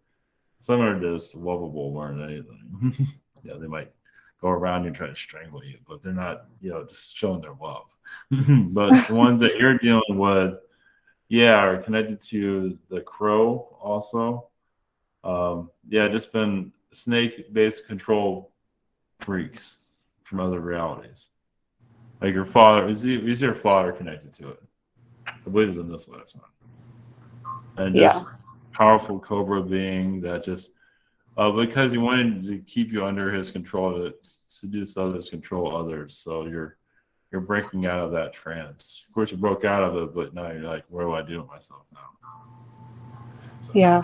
Speaker 1: some are just lovable more than anything. They might go around and try to strangle you, but they're not, just showing their love. But the ones that you're dealing with, are connected to the crow also. Just been snake-based control freaks from other realities. Like your father, is your father connected to it? I believe it's in this lifetime. And just powerful cobra being that just, because he wanted to keep you under his control, to seduce others, control others. So you're breaking out of that trance. Of course, you broke out of it, but now you're like, what do I do with myself now? So.
Speaker 16: Yeah,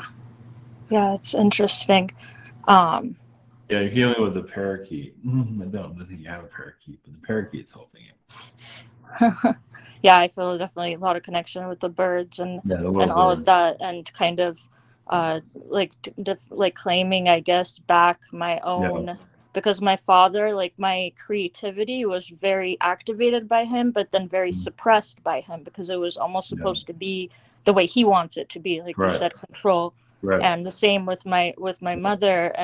Speaker 16: it's interesting.
Speaker 1: You're healing with the parakeet. I don't think you have a parakeet, but the parakeet's helping you.
Speaker 16: I feel definitely a lot of connection with the birds and all of that, and kind of like claiming, I guess, back my own, because my father, like my creativity was very activated by him, but then very suppressed by him, because it was almost supposed to be the way he wants it to be, like you said, control. And the same with my mother,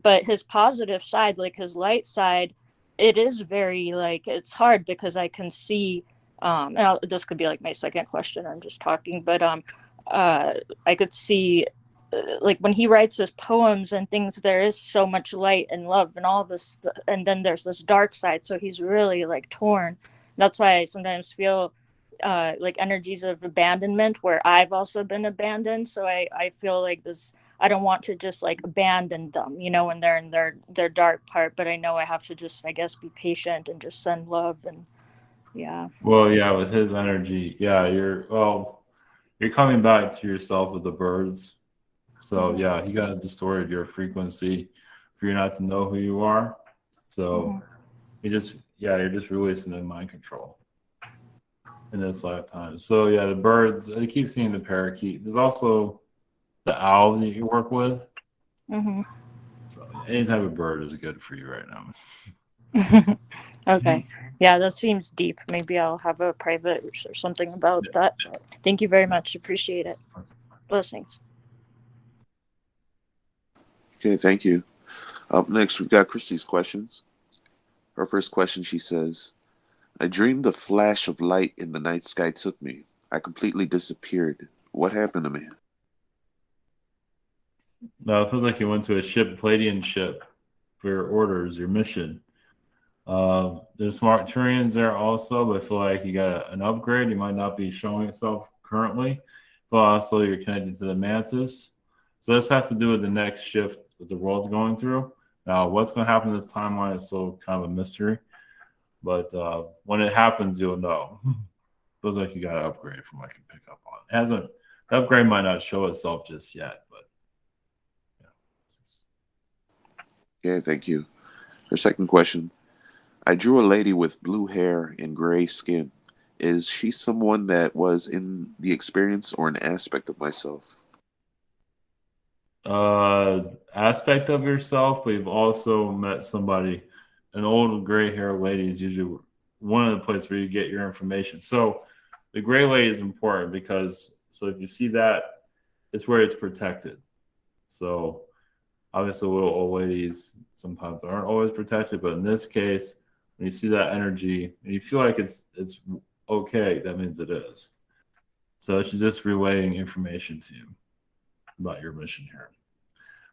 Speaker 16: but his positive side, like his light side, it is very like, it's hard because I can see, now this could be like my second question, I'm just talking, but I could see like when he writes his poems and things, there is so much light and love and all this, and then there's this dark side, so he's really like torn. That's why I sometimes feel like energies of abandonment, where I've also been abandoned, so I feel like this, I don't want to just like abandon them, when they're in their dark part, but I know I have to just, I guess, be patient and just send love. And
Speaker 1: with his energy, you're coming back to yourself with the birds. So he kind of distorted your frequency for you not to know who you are. So you're just releasing the mind control in this lifetime. So the birds, I keep seeing the parakeet. There's also the owl that you work with. So any type of bird is good for you right now.
Speaker 16: Okay. Yeah, that seems deep. Maybe I'll have a private or something about that. Thank you very much. Appreciate it. Blessings.
Speaker 2: Okay, thank you. Up next, we've got Christie's questions. Her first question, she says, I dreamed a flash of light in the night sky took me. I completely disappeared. What happened to me?
Speaker 1: No, it feels like you went to a ship, Palladian ship, for your orders, your mission. There's some Arcturians there also, but I feel like you got an upgrade. You might not be showing itself currently, but also you're connected to the Mantis. So this has to do with the next shift that the world's going through. Now, what's going to happen in this timeline is still kind of a mystery, but when it happens, you'll know. Feels like you got an upgrade from what I can pick up on. It hasn't. The upgrade might not show itself just yet, but yeah.
Speaker 2: Okay, thank you. Her second question. I drew a lady with blue hair and gray skin. Is she someone that was in the experience or an aspect of myself?
Speaker 1: Aspect of yourself. We've also met somebody, an old gray hair lady is usually one of the places where you get your information. So the gray lady is important because if you see that, it's where it's protected. So obviously little old ladies sometimes aren't always protected, but in this case, when you see that energy and you feel like it's okay, that means it is. So it's just relaying information to you about your mission here.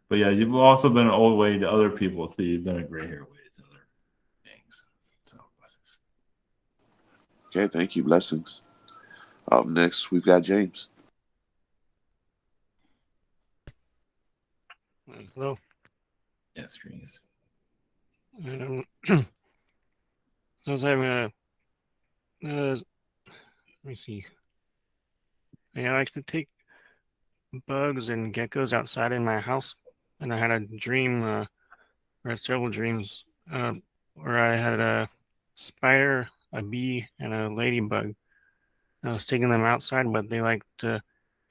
Speaker 1: But yeah, you've also been an old lady to other people too. You've been a gray hair lady to other beings. So blessings.
Speaker 2: Okay, thank you. Blessings. Up next, we've got James.
Speaker 17: Hello.
Speaker 1: Yes, greetings.
Speaker 17: So I was having let me see. I like to take bugs and geckos outside in my house, and I had a dream, or had several dreams, where I had a spider, a bee, and a ladybug. I was taking them outside, but they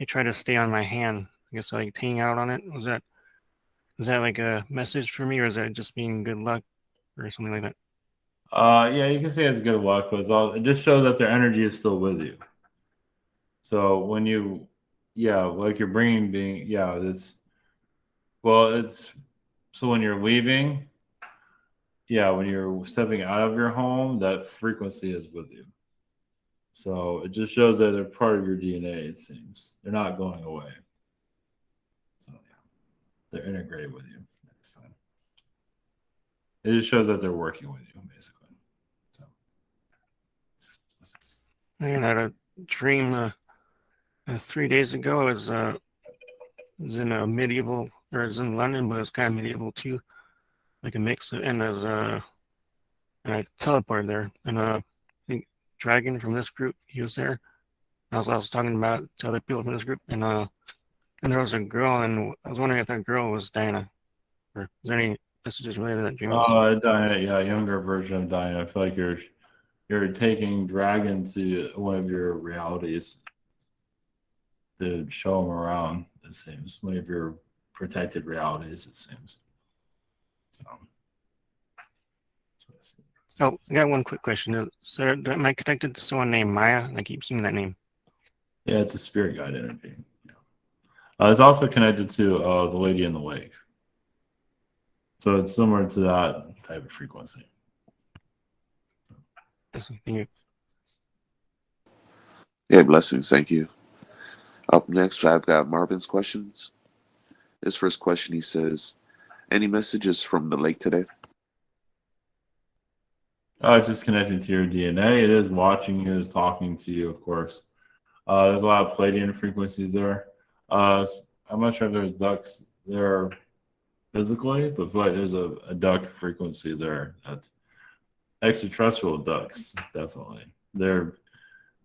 Speaker 17: try to stay on my hand. I guess I like hanging out on it. Is that like a message for me, or is that just being good luck, or something like that?
Speaker 1: Yeah, you can say it's good luck, but it just shows that their energy is still with you. So when you, like you're bringing being, it's so when you're leaving, when you're stepping out of your home, that frequency is with you. So it just shows that they're part of your DNA, it seems. They're not going away. So they're integrated with you next time. It just shows that they're working with you, basically.
Speaker 17: I had a dream 3 days ago. It was in a medieval, or it was in London, but it's kind of medieval too, like a mix. And I teleported there, and I think Dragon from this group, he was there. I was talking about to other people from this group, and there was a girl, and I was wondering if that girl was Diana, or is there any messages related to that dream?
Speaker 1: Diana, younger version of Diana. I feel like you're taking Dragon to one of your realities to show them around, it seems. One of your protected realities, it seems. So.
Speaker 17: Oh, I got one quick question. So am I connected to someone named Maya? I keep seeing that name.
Speaker 1: Yeah, it's a spirit guide energy. Yeah. It's also connected to the Lady in the Lake. So it's similar to that type of frequency.
Speaker 17: Thank you.
Speaker 2: Yeah, blessings. Thank you. Up next, I've got Marvin's questions. His first question, he says, any messages from the lake today?
Speaker 1: It's just connected to your DNA. It is watching you, it is talking to you, of course. There's a lot of Palladian frequencies there. I'm not sure if there's ducks there physically, but there's a duck frequency there. That's extraterrestrial ducks, definitely.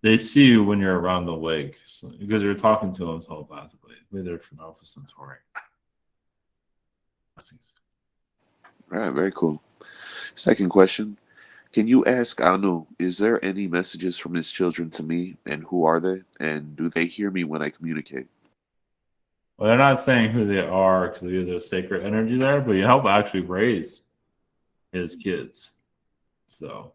Speaker 1: They see you when you're around the lake because you're talking to them telepathically. Maybe they're from Alpha Centauri.
Speaker 2: All right, very cool. Second question. Can you ask Anu, is there any messages from his children to me, and who are they? And do they hear me when I communicate?
Speaker 1: Well, they're not saying who they are because there's a sacred energy there, but you help actually raise his kids. So,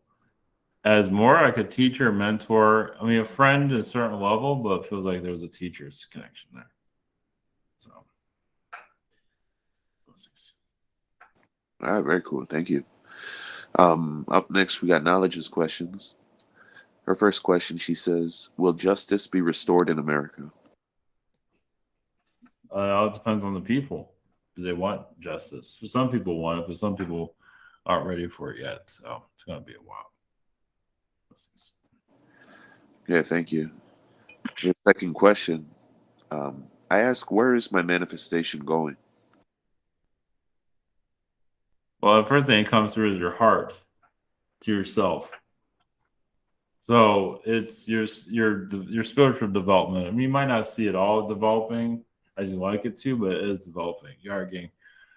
Speaker 1: as more like a teacher, mentor, I mean, a friend to a certain level, but it feels like there's a teacher's connection there. So,
Speaker 2: All right, very cool. Thank you. Up next, we got Knowledge's questions. Her first question, she says, will justice be restored in America?
Speaker 1: It all depends on the people. Do they want justice? For some people want it, but some people aren't ready for it yet. So it's going to be a while.
Speaker 2: Yeah, thank you. The second question, I ask, where is my manifestation going?
Speaker 1: Well, the first thing that comes through is your heart to yourself. So it's your spiritual development. I mean, you might not see it all developing as you like it to, but it is developing. You are getting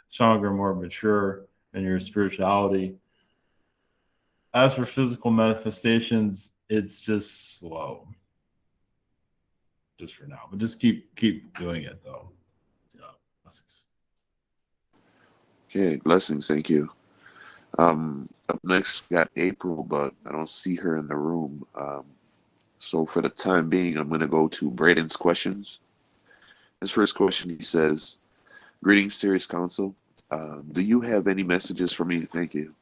Speaker 1: stronger, more mature in your spirituality. As for physical manifestations, it's just slow. Just for now, but just keep doing it though. Yeah, blessings.
Speaker 2: Okay, blessings. Thank you. Up next, we got April, but I don't see her in the room. So for the time being, I'm going to go to Braden's questions. His first question, he says, greetings, Sirius Council. Do you have any messages for me? Thank you.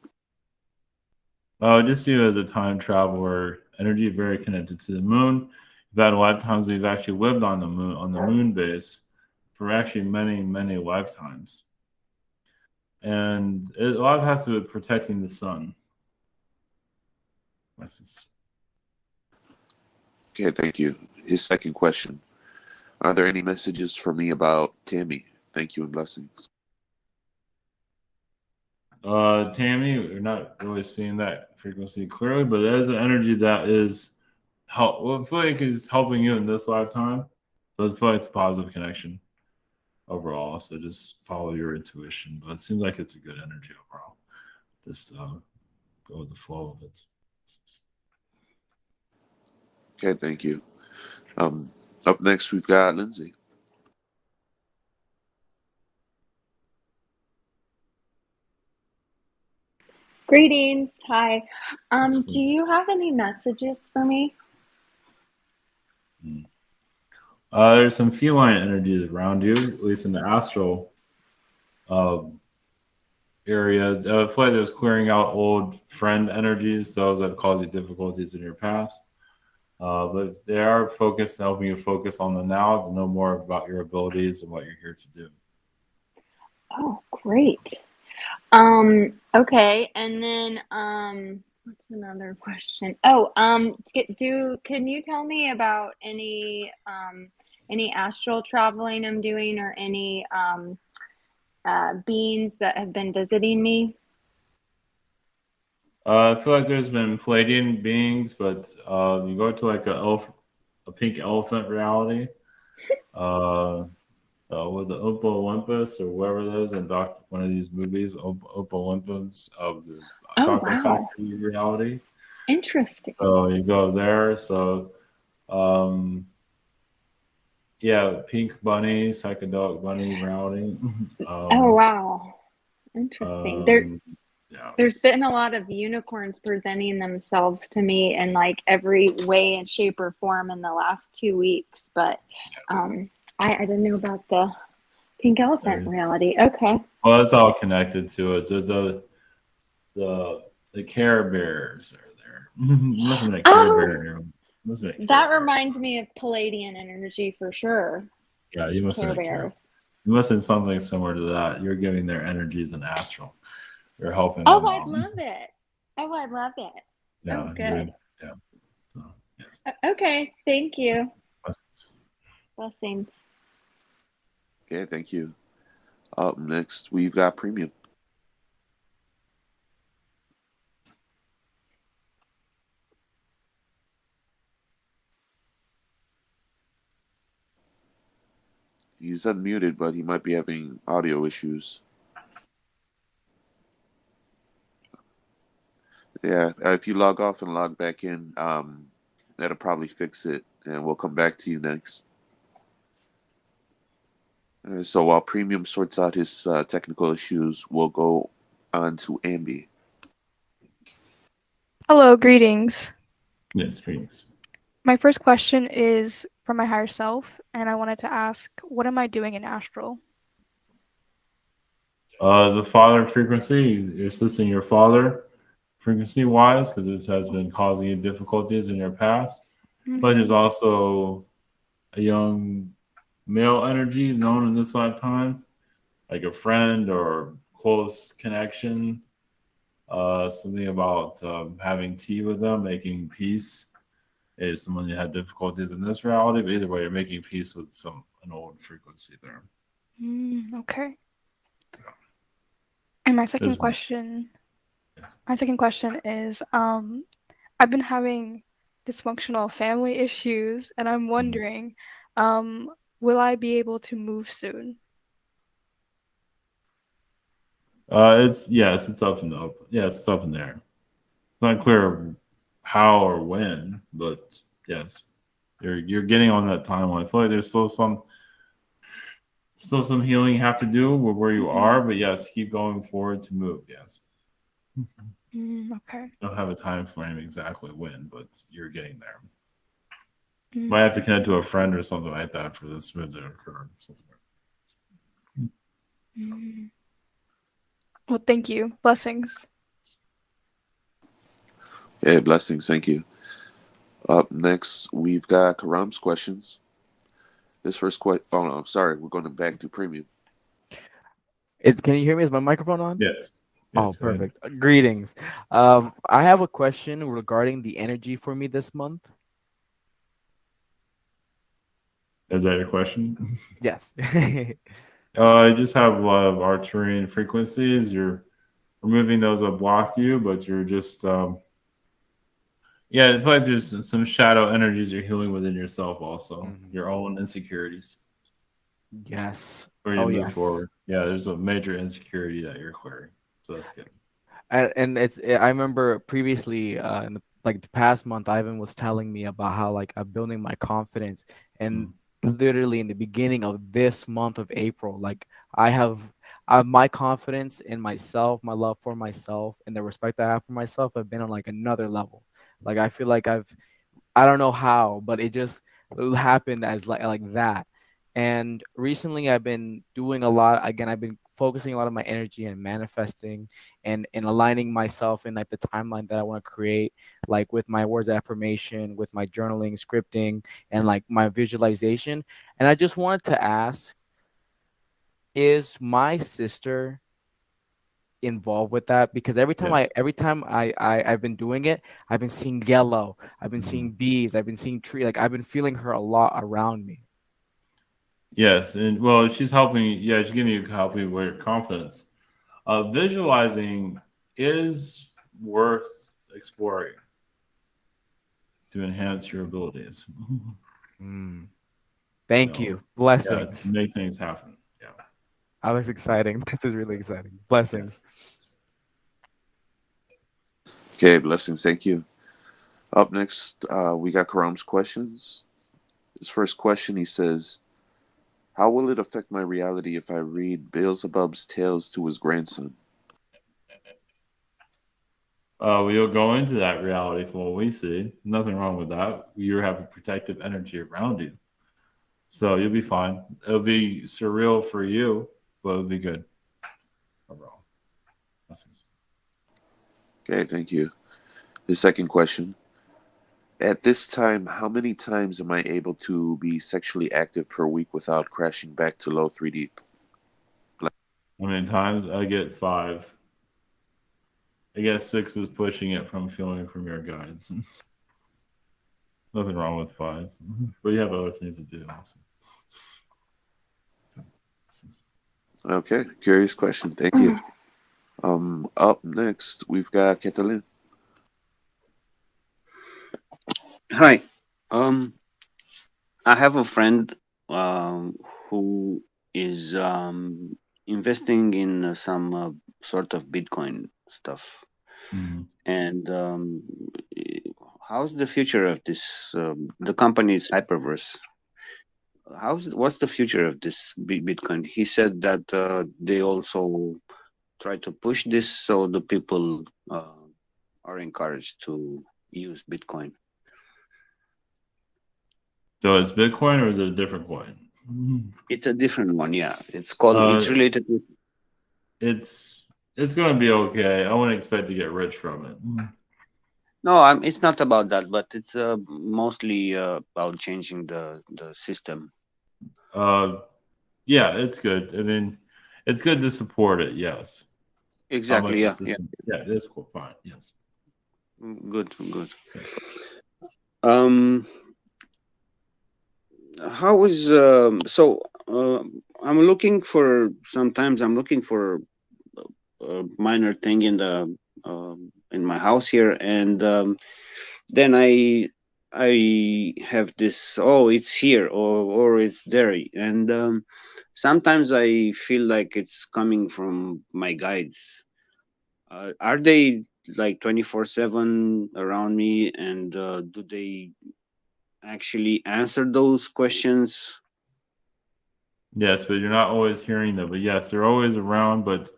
Speaker 1: Just you as a time traveler, energy very connected to the moon. We've had lifetimes we've actually lived on the moon base for actually many lifetimes. And a lot of it has to do with protecting the sun.
Speaker 2: Okay, thank you. His second question. Are there any messages for me about Tammy? Thank you and blessings.
Speaker 1: Tammy, we're not really seeing that frequency clearly, but there's an energy that is I feel like it's helping you in this lifetime. So I feel like it's a positive connection overall. So just follow your intuition. But it seems like it's a good energy overall. Just go with the flow of it.
Speaker 2: Okay, thank you. Up next, we've got Lindsay.
Speaker 18: Greetings. Hi. Do you have any messages for me?
Speaker 1: There's some feline energies around you, at least in the astral area. I feel like there's clearing out old friend energies, those that cause you difficulties in your past. But they are helping you focus on the now, to know more about your abilities and what you're here to do.
Speaker 18: Oh, great. Okay. And then, what's another question? Oh, can you tell me about any astral traveling I'm doing or any, beings that have been visiting me?
Speaker 1: I feel like there's been Palladian beings, but you go to like a pink elephant reality. With the Opa Olympus or whoever it is in one of these movies, Opa Olympus of the chocolate factory reality.
Speaker 18: Interesting.
Speaker 1: So you go there. So, yeah, pink bunny, psychedelic bunny reality.
Speaker 18: Oh, wow. Interesting. There's been a lot of unicorns presenting themselves to me in like every way and shape or form in the last 2 weeks, but I didn't know about the pink elephant reality. Okay.
Speaker 1: Well, it's all connected to it. The Care Bears are there. Must have been a Care Bear.
Speaker 18: That reminds me of Palladian energy for sure.
Speaker 1: Yeah, you must have
Speaker 18: Bears.
Speaker 1: You must have something similar to that. You're giving their energies an astral. You're helping
Speaker 18: Oh,
Speaker 1: them
Speaker 18: I
Speaker 1: out.
Speaker 18: love it. Oh, I love it.
Speaker 1: Yeah,
Speaker 18: oh, good.
Speaker 1: Yeah. So, yes.
Speaker 18: Okay. Thank you.
Speaker 1: Blessings.
Speaker 18: Blessings.
Speaker 2: Okay, thank you. Up next, we've got Premium. He's unmuted, but he might be having audio issues. Yeah, if you log off and log back in, that'll probably fix it, and we'll come back to you next. So while Premium sorts out his technical issues, we'll go on to Ambi.
Speaker 19: Hello, greetings.
Speaker 1: Yes, greetings.
Speaker 19: My first question is from my higher self, and I wanted to ask, what am I doing in astral?
Speaker 1: The father frequency, you're assisting your father frequency wise because this has been causing you difficulties in your past. But there's also a young male energy known in this lifetime, like a friend or close connection. Something about having tea with them, making peace. Is someone you had difficulties in this reality, but either way, you're making peace with an old frequency there.
Speaker 19: Okay. And my second
Speaker 1: There's-
Speaker 19: question is I've been having dysfunctional family issues and I'm wondering will I be able to move soon?
Speaker 1: It's up and up. Yes, it's up in there. It's not clear how or when, but yes, you're getting on that timeline. I feel like there's still some healing you have to do with where you are, but yes, keep going forward to move. Yes.
Speaker 19: Okay.
Speaker 1: Don't have a time frame exactly when, but you're getting there. Might have to connect to a friend or something like that for this move to occur.
Speaker 19: Well, thank you. Blessings.
Speaker 2: Yeah, blessings. Thank you. Up next, we've got Karam's questions. This first question. Oh no, sorry. We're going back to premium.
Speaker 20: Can you hear me? Is my microphone on?
Speaker 1: Yes.
Speaker 20: Oh, perfect. Greetings. I have a question regarding the energy for me this month.
Speaker 1: Is that your question?
Speaker 20: Yes.
Speaker 1: You just have a lot of Arcturian frequencies. You're removing those that blocked you, but you're just it's like there's some shadow energies you're healing within yourself also. Your own insecurities.
Speaker 20: Yes.
Speaker 1: Before you
Speaker 20: Oh,
Speaker 1: move
Speaker 20: yes.
Speaker 1: forward. Yeah, there's a major insecurity that you're clearing. So that's good.
Speaker 20: And I remember previously in the past month, Ivan was telling me about how like I'm building my confidence, and literally in the beginning of this month of April, like I have my confidence in myself, my love for myself, and the respect I have for myself have been on like another level. Like I feel like I don't know how, but it just happened as like that. And recently I've been doing a lot. Again, I've been focusing a lot of my energy and manifesting and aligning myself in like the timeline that I want to create, like with my words of affirmation, with my journaling, scripting, and like my visualization. And I just wanted to ask, is my sister involved with that? Because every time I've been doing it, I've been seeing yellow, I've been seeing bees, I've been seeing tree, like I've been feeling her a lot around me.
Speaker 1: Yes, and well, she's helping. Yeah, she's giving you helping with your confidence. Visualizing is worth exploring to enhance your abilities.
Speaker 20: Thank you. Blessings.
Speaker 1: To make things happen. Yeah.
Speaker 20: I was exciting. This is really exciting. Blessings.
Speaker 2: Okay, blessings. Thank you. Up next, we got Karam's questions. His first question, he says, how will it affect my reality if I read Beelzebub's tales to his grandson?
Speaker 1: We'll go into that reality for what we see. Nothing wrong with that. You have a protective energy around you. So you'll be fine. It'll be surreal for you, but it'll be good overall.
Speaker 2: Okay, thank you. His second question. At this time, how many times am I able to be sexually active per week without crashing back to low 3D?
Speaker 1: How many times? I get 5. I guess 6 is pushing it from feeling from your guides. Nothing wrong with 5, but you have other things to do also.
Speaker 2: Okay, curious question. Thank you. Up next, we've got Catalin.
Speaker 21: Hi. I have a friend who is investing in some sort of Bitcoin stuff. And how's the future of this? The company is Hyperverse. What's the future of this Bitcoin? He said that they also try to push this so the people are encouraged to use Bitcoin.
Speaker 1: So it's Bitcoin or is it a different coin?
Speaker 21: It's a different one, yeah. It's called. It's related to.
Speaker 1: it's going to be okay. I wouldn't expect to get rich from it.
Speaker 21: No, it's not about that, but it's mostly about changing the system.
Speaker 1: Yeah, it's good. I mean, it's good to support it. Yes.
Speaker 21: Exactly. Yeah.
Speaker 1: Yeah, that's cool. Fine. Yes.
Speaker 21: Good. How is so? I'm looking for. Sometimes I'm looking for a minor thing in my house here, and then I have this. Oh, it's here, or it's there, and sometimes I feel like it's coming from my guides. Are they like 24/7 around me, and do they actually answer those questions?
Speaker 1: Yes, but you're not always hearing them. But yes, they're always around. But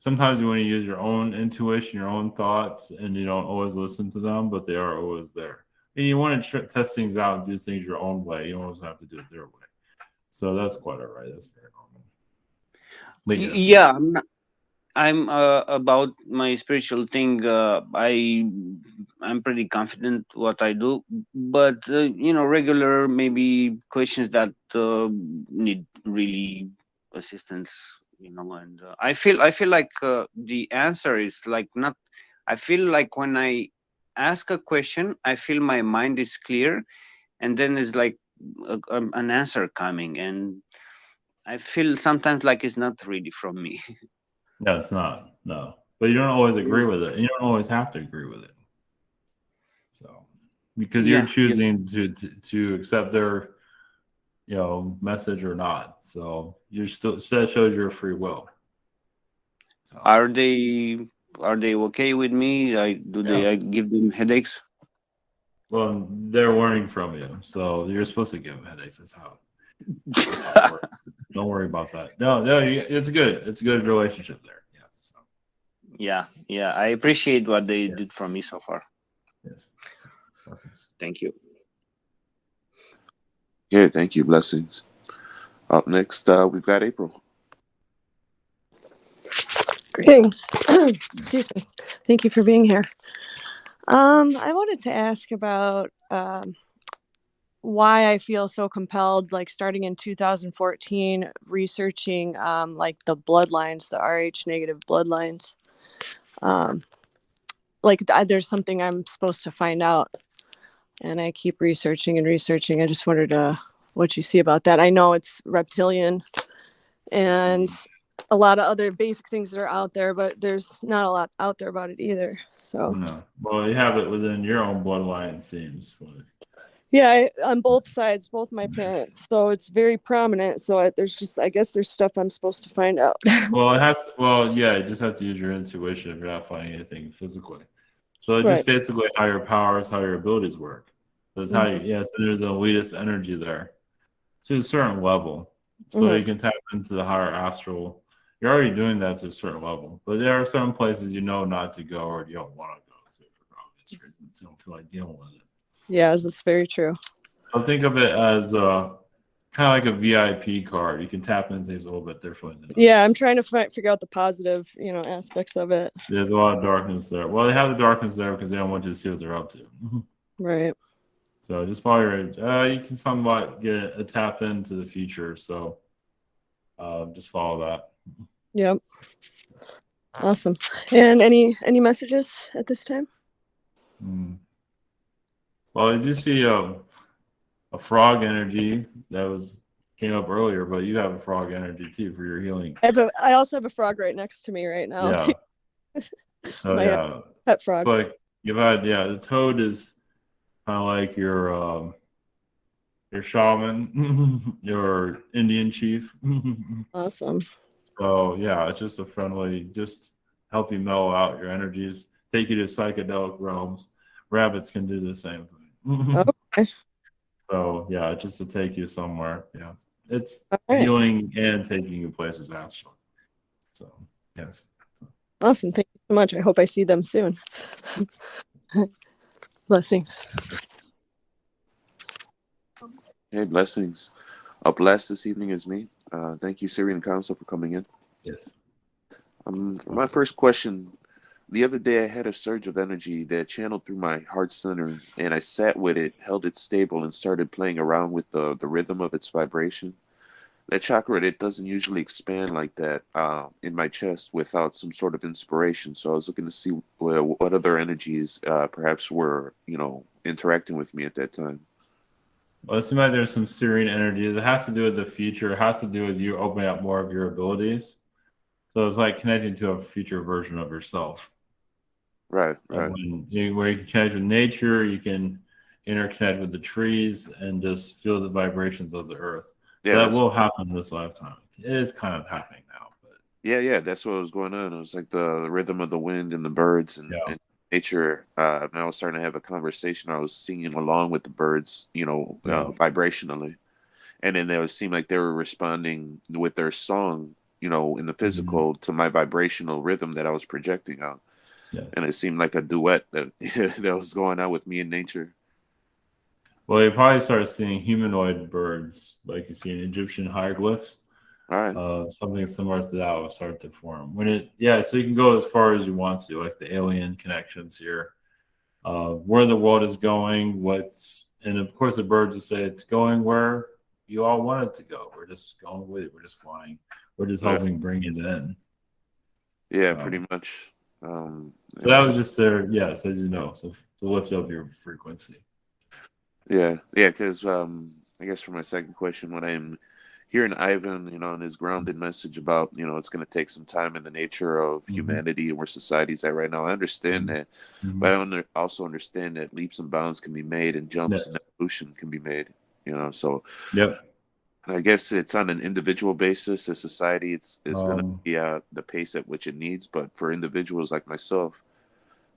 Speaker 1: sometimes you want to use your own intuition, your own thoughts, and you don't always listen to them, but they are always there. And you want to test things out and do things your own way. You don't always have to do it their way. So that's quite all right. That's very normal. But yes,
Speaker 21: Yeah, I'm about my spiritual thing. I'm pretty confident what I do, but regular maybe questions that need really assistance. And I feel like the answer is like not. I feel like when I ask a question, I feel my mind is clear, and then it's like an answer coming, and I feel sometimes like it's not really from me.
Speaker 1: no, it's not. No, but you don't always agree with it. You don't always have to agree with it. So, because you're
Speaker 21: Yeah.
Speaker 1: choosing to accept their, message or not. So you're still that shows your free will. So,
Speaker 21: Are they okay with me? I give them headaches?
Speaker 1: well, they're learning from you, so you're supposed to give them headaches. That's how it works. Don't worry about that. No, it's good. It's a good relationship there. Yeah. So,
Speaker 21: Yeah. I appreciate what they did for me so far.
Speaker 1: yes. Blessings.
Speaker 21: Thank you.
Speaker 2: Yeah, thank you. Blessings. Up next, we've got April.
Speaker 3: Greetings. Excuse me. Thank you for being here. I wanted to ask about why I feel so compelled, like starting in 2014, researching like the bloodlines, the Rh negative bloodlines. There's something I'm supposed to find out, and I keep researching and researching. I just wondered what you see about that. I know it's reptilian and a lot of other basic things that are out there, but there's not a lot out there about it either. So
Speaker 1: No, well, you have it within your own bloodline, it seems.
Speaker 3: yeah, on both sides, both my parents. So it's very prominent. So I guess there's stuff I'm supposed to find out.
Speaker 1: Well, you just have to use your intuition if you're not finding anything physically. So it's just
Speaker 3: Right.
Speaker 1: basically how your powers, how your abilities work. That's how so there's an elitist energy there to a certain level. So you can tap into the higher astral. You're already doing that to a certain level. But there are certain places not to go or you don't want to go to for obvious reasons. You don't feel like dealing with it.
Speaker 3: Yeah, that's very true.
Speaker 1: So think of it as kind of like a VIP card. You can tap into things a little bit differently.
Speaker 3: Yeah, I'm trying to figure out the positive, aspects of it.
Speaker 1: There's a lot of darkness there. Well, they have the darkness there because they don't want you to see what they're up to.
Speaker 3: Right.
Speaker 1: So just follow your. You can somewhat get a tap into the future. So just follow that.
Speaker 3: Yep. Awesome. And any messages at this time?
Speaker 1: Well, I do see a frog energy that came up earlier, but you have a frog energy too for your healing.
Speaker 3: I also have a frog right next to me right now.
Speaker 1: Yeah. So
Speaker 3: My pet frog.
Speaker 1: Like the toad is kind of like your shaman, your Indian chief.
Speaker 3: Awesome.
Speaker 1: So yeah, it's just a friendly, just help you mellow out your energies, take you to psychedelic realms. Rabbits can do the same thing.
Speaker 3: Okay.
Speaker 1: So yeah, just to take you somewhere. Yeah, it's
Speaker 3: right.
Speaker 1: healing and taking you places astral. So yes.
Speaker 3: Awesome. Thank you so much. I hope I see them soon. Blessings.
Speaker 2: Hey, blessings. Up last this evening is me. Thank you, Sirian Council, for coming in.
Speaker 1: Yes.
Speaker 2: My first question. The other day, I had a surge of energy that channeled through my heart center, and I sat with it, held it stable, and started playing around with the rhythm of its vibration. That chakra, it doesn't usually expand like that in my chest without some sort of inspiration. So I was looking to see what other energies perhaps were, interacting with me at that time.
Speaker 1: Well, it seems like there's some Sirian energies. It has to do with the future. It has to do with you opening up more of your abilities. So it's like connecting to a future version of yourself.
Speaker 2: Right.
Speaker 1: Where you can connect with nature, you can interconnect with the trees and just feel the vibrations of the earth.
Speaker 2: Yeah,
Speaker 1: So that will happen in this lifetime. It is kind of happening now.
Speaker 2: Yeah, that's what was going on. It was like the rhythm of the wind and the birds and nature. And I was starting to have a conversation. I was singing along with the birds, vibrationally. And then it seemed like they were responding with their song, in the physical to my vibrational rhythm that I was projecting out.
Speaker 1: Yes.
Speaker 2: And it seemed like a duet that that was going on with me and nature.
Speaker 1: Well, you probably start seeing humanoid birds, like you see in Egyptian hieroglyphs.
Speaker 2: All right.
Speaker 1: Something similar to that will start to form. So you can go as far as you want to, like the alien connections here, where the world is going, and of course the birds will say it's going where you all want it to go. We're just going with it. We're just flying. We're just helping bring it in.
Speaker 2: Yeah, pretty much.
Speaker 1: So that was just there, yes, as you know, so to lift up your frequency.
Speaker 2: Yeah, because I guess for my second question, when I'm hearing Ivan, and his grounded message about, it's going to take some time in the nature of humanity and where society's at right now, I understand that, but I also understand that leaps and bounds can be made and jumps and evolution can be made, so.
Speaker 1: Yep.
Speaker 2: I guess it's on an individual basis. As society, it's going to be the pace at which it needs. But for individuals like myself,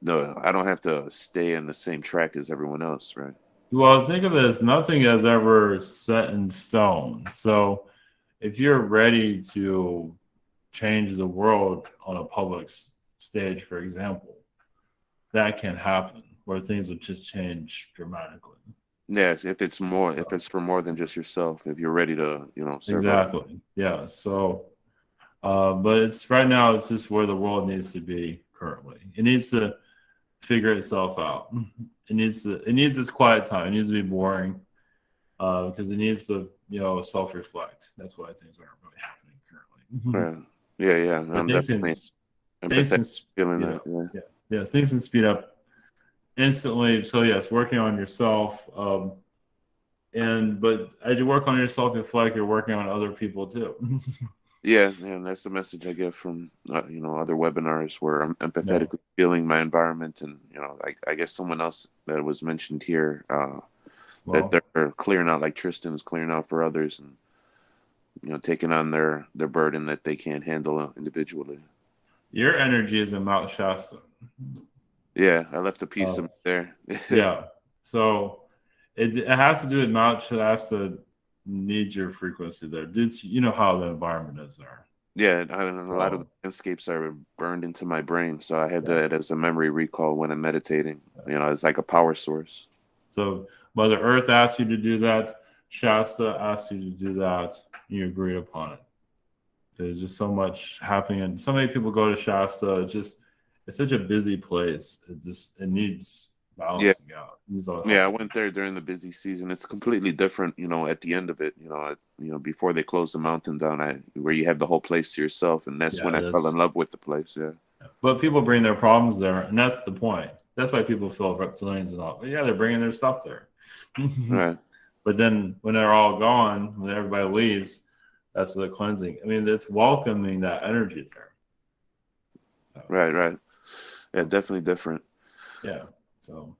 Speaker 2: no, I don't have to stay on the same track as everyone else, right?
Speaker 1: Well, think of it as nothing is ever set in stone. So if you're ready to change the world on a public stage, for example, that can happen where things will just change dramatically.
Speaker 2: Yeah, if it's for more than just yourself, if you're ready to, serve
Speaker 1: exactly. Yeah. So, but it's right now, it's just where the world needs to be currently. It needs to figure itself out. It needs this quiet time. It needs to be boring, because it needs to, self-reflect. That's why things aren't really happening currently.
Speaker 2: Yeah. I'm
Speaker 1: definitely
Speaker 2: feeling that.
Speaker 1: Yeah. Things can speed up instantly. So yes, working on yourself, but as you work on yourself, you feel like you're working on other people too.
Speaker 2: Yeah, that's the message I get from other webinars where I'm empathetically feeling my environment, and I guess someone else that was mentioned here that they're clearing out, like Tristan is clearing out for others, and taking on their burden that they can't handle individually.
Speaker 1: Your energy is in Mount Shasta.
Speaker 2: Yeah, I left a piece of it there.
Speaker 1: Yeah, so it has to do with Mount Shasta. Needs your frequency there. You know how the environment is there.
Speaker 2: Yeah, a lot of the landscapes are burned into my brain, so I had that as a memory recall when I'm meditating. It's like a power source.
Speaker 1: So Mother Earth asked you to do that. Shasta asked you to do that. You agreed upon it. There's just so much happening, and so many people go to Shasta. It's such a busy place. It needs balancing out.
Speaker 2: I went there during the busy season. It's completely different, at the end of it, before they close the mountain down, where you have the whole place to yourself, and that's when I fell in love with the place. Yeah.
Speaker 1: But people bring their problems there, and that's the point. That's why people feel reptilians and all. But yeah, they're bringing their stuff there.
Speaker 2: Right.
Speaker 1: But then when they're all gone, when everybody leaves, that's the cleansing. I mean, it's welcoming that energy there.
Speaker 2: So. Right. Yeah, definitely different.
Speaker 1: Yeah. So.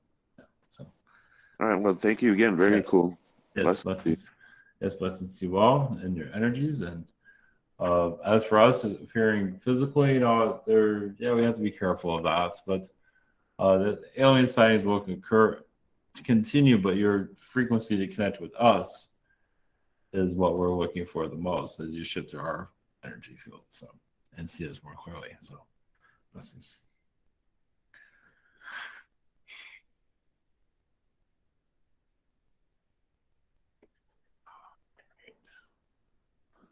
Speaker 2: All right. Well, thank you again. Very cool.
Speaker 1: Yes, blessings. Yes, blessings to you all and your energies. And as for us appearing physically, we have to be careful of that. But the alien sightings will continue, but your frequency to connect with us is what we're looking for the most as you shift to our energy field. So, and see us more clearly. So, blessings.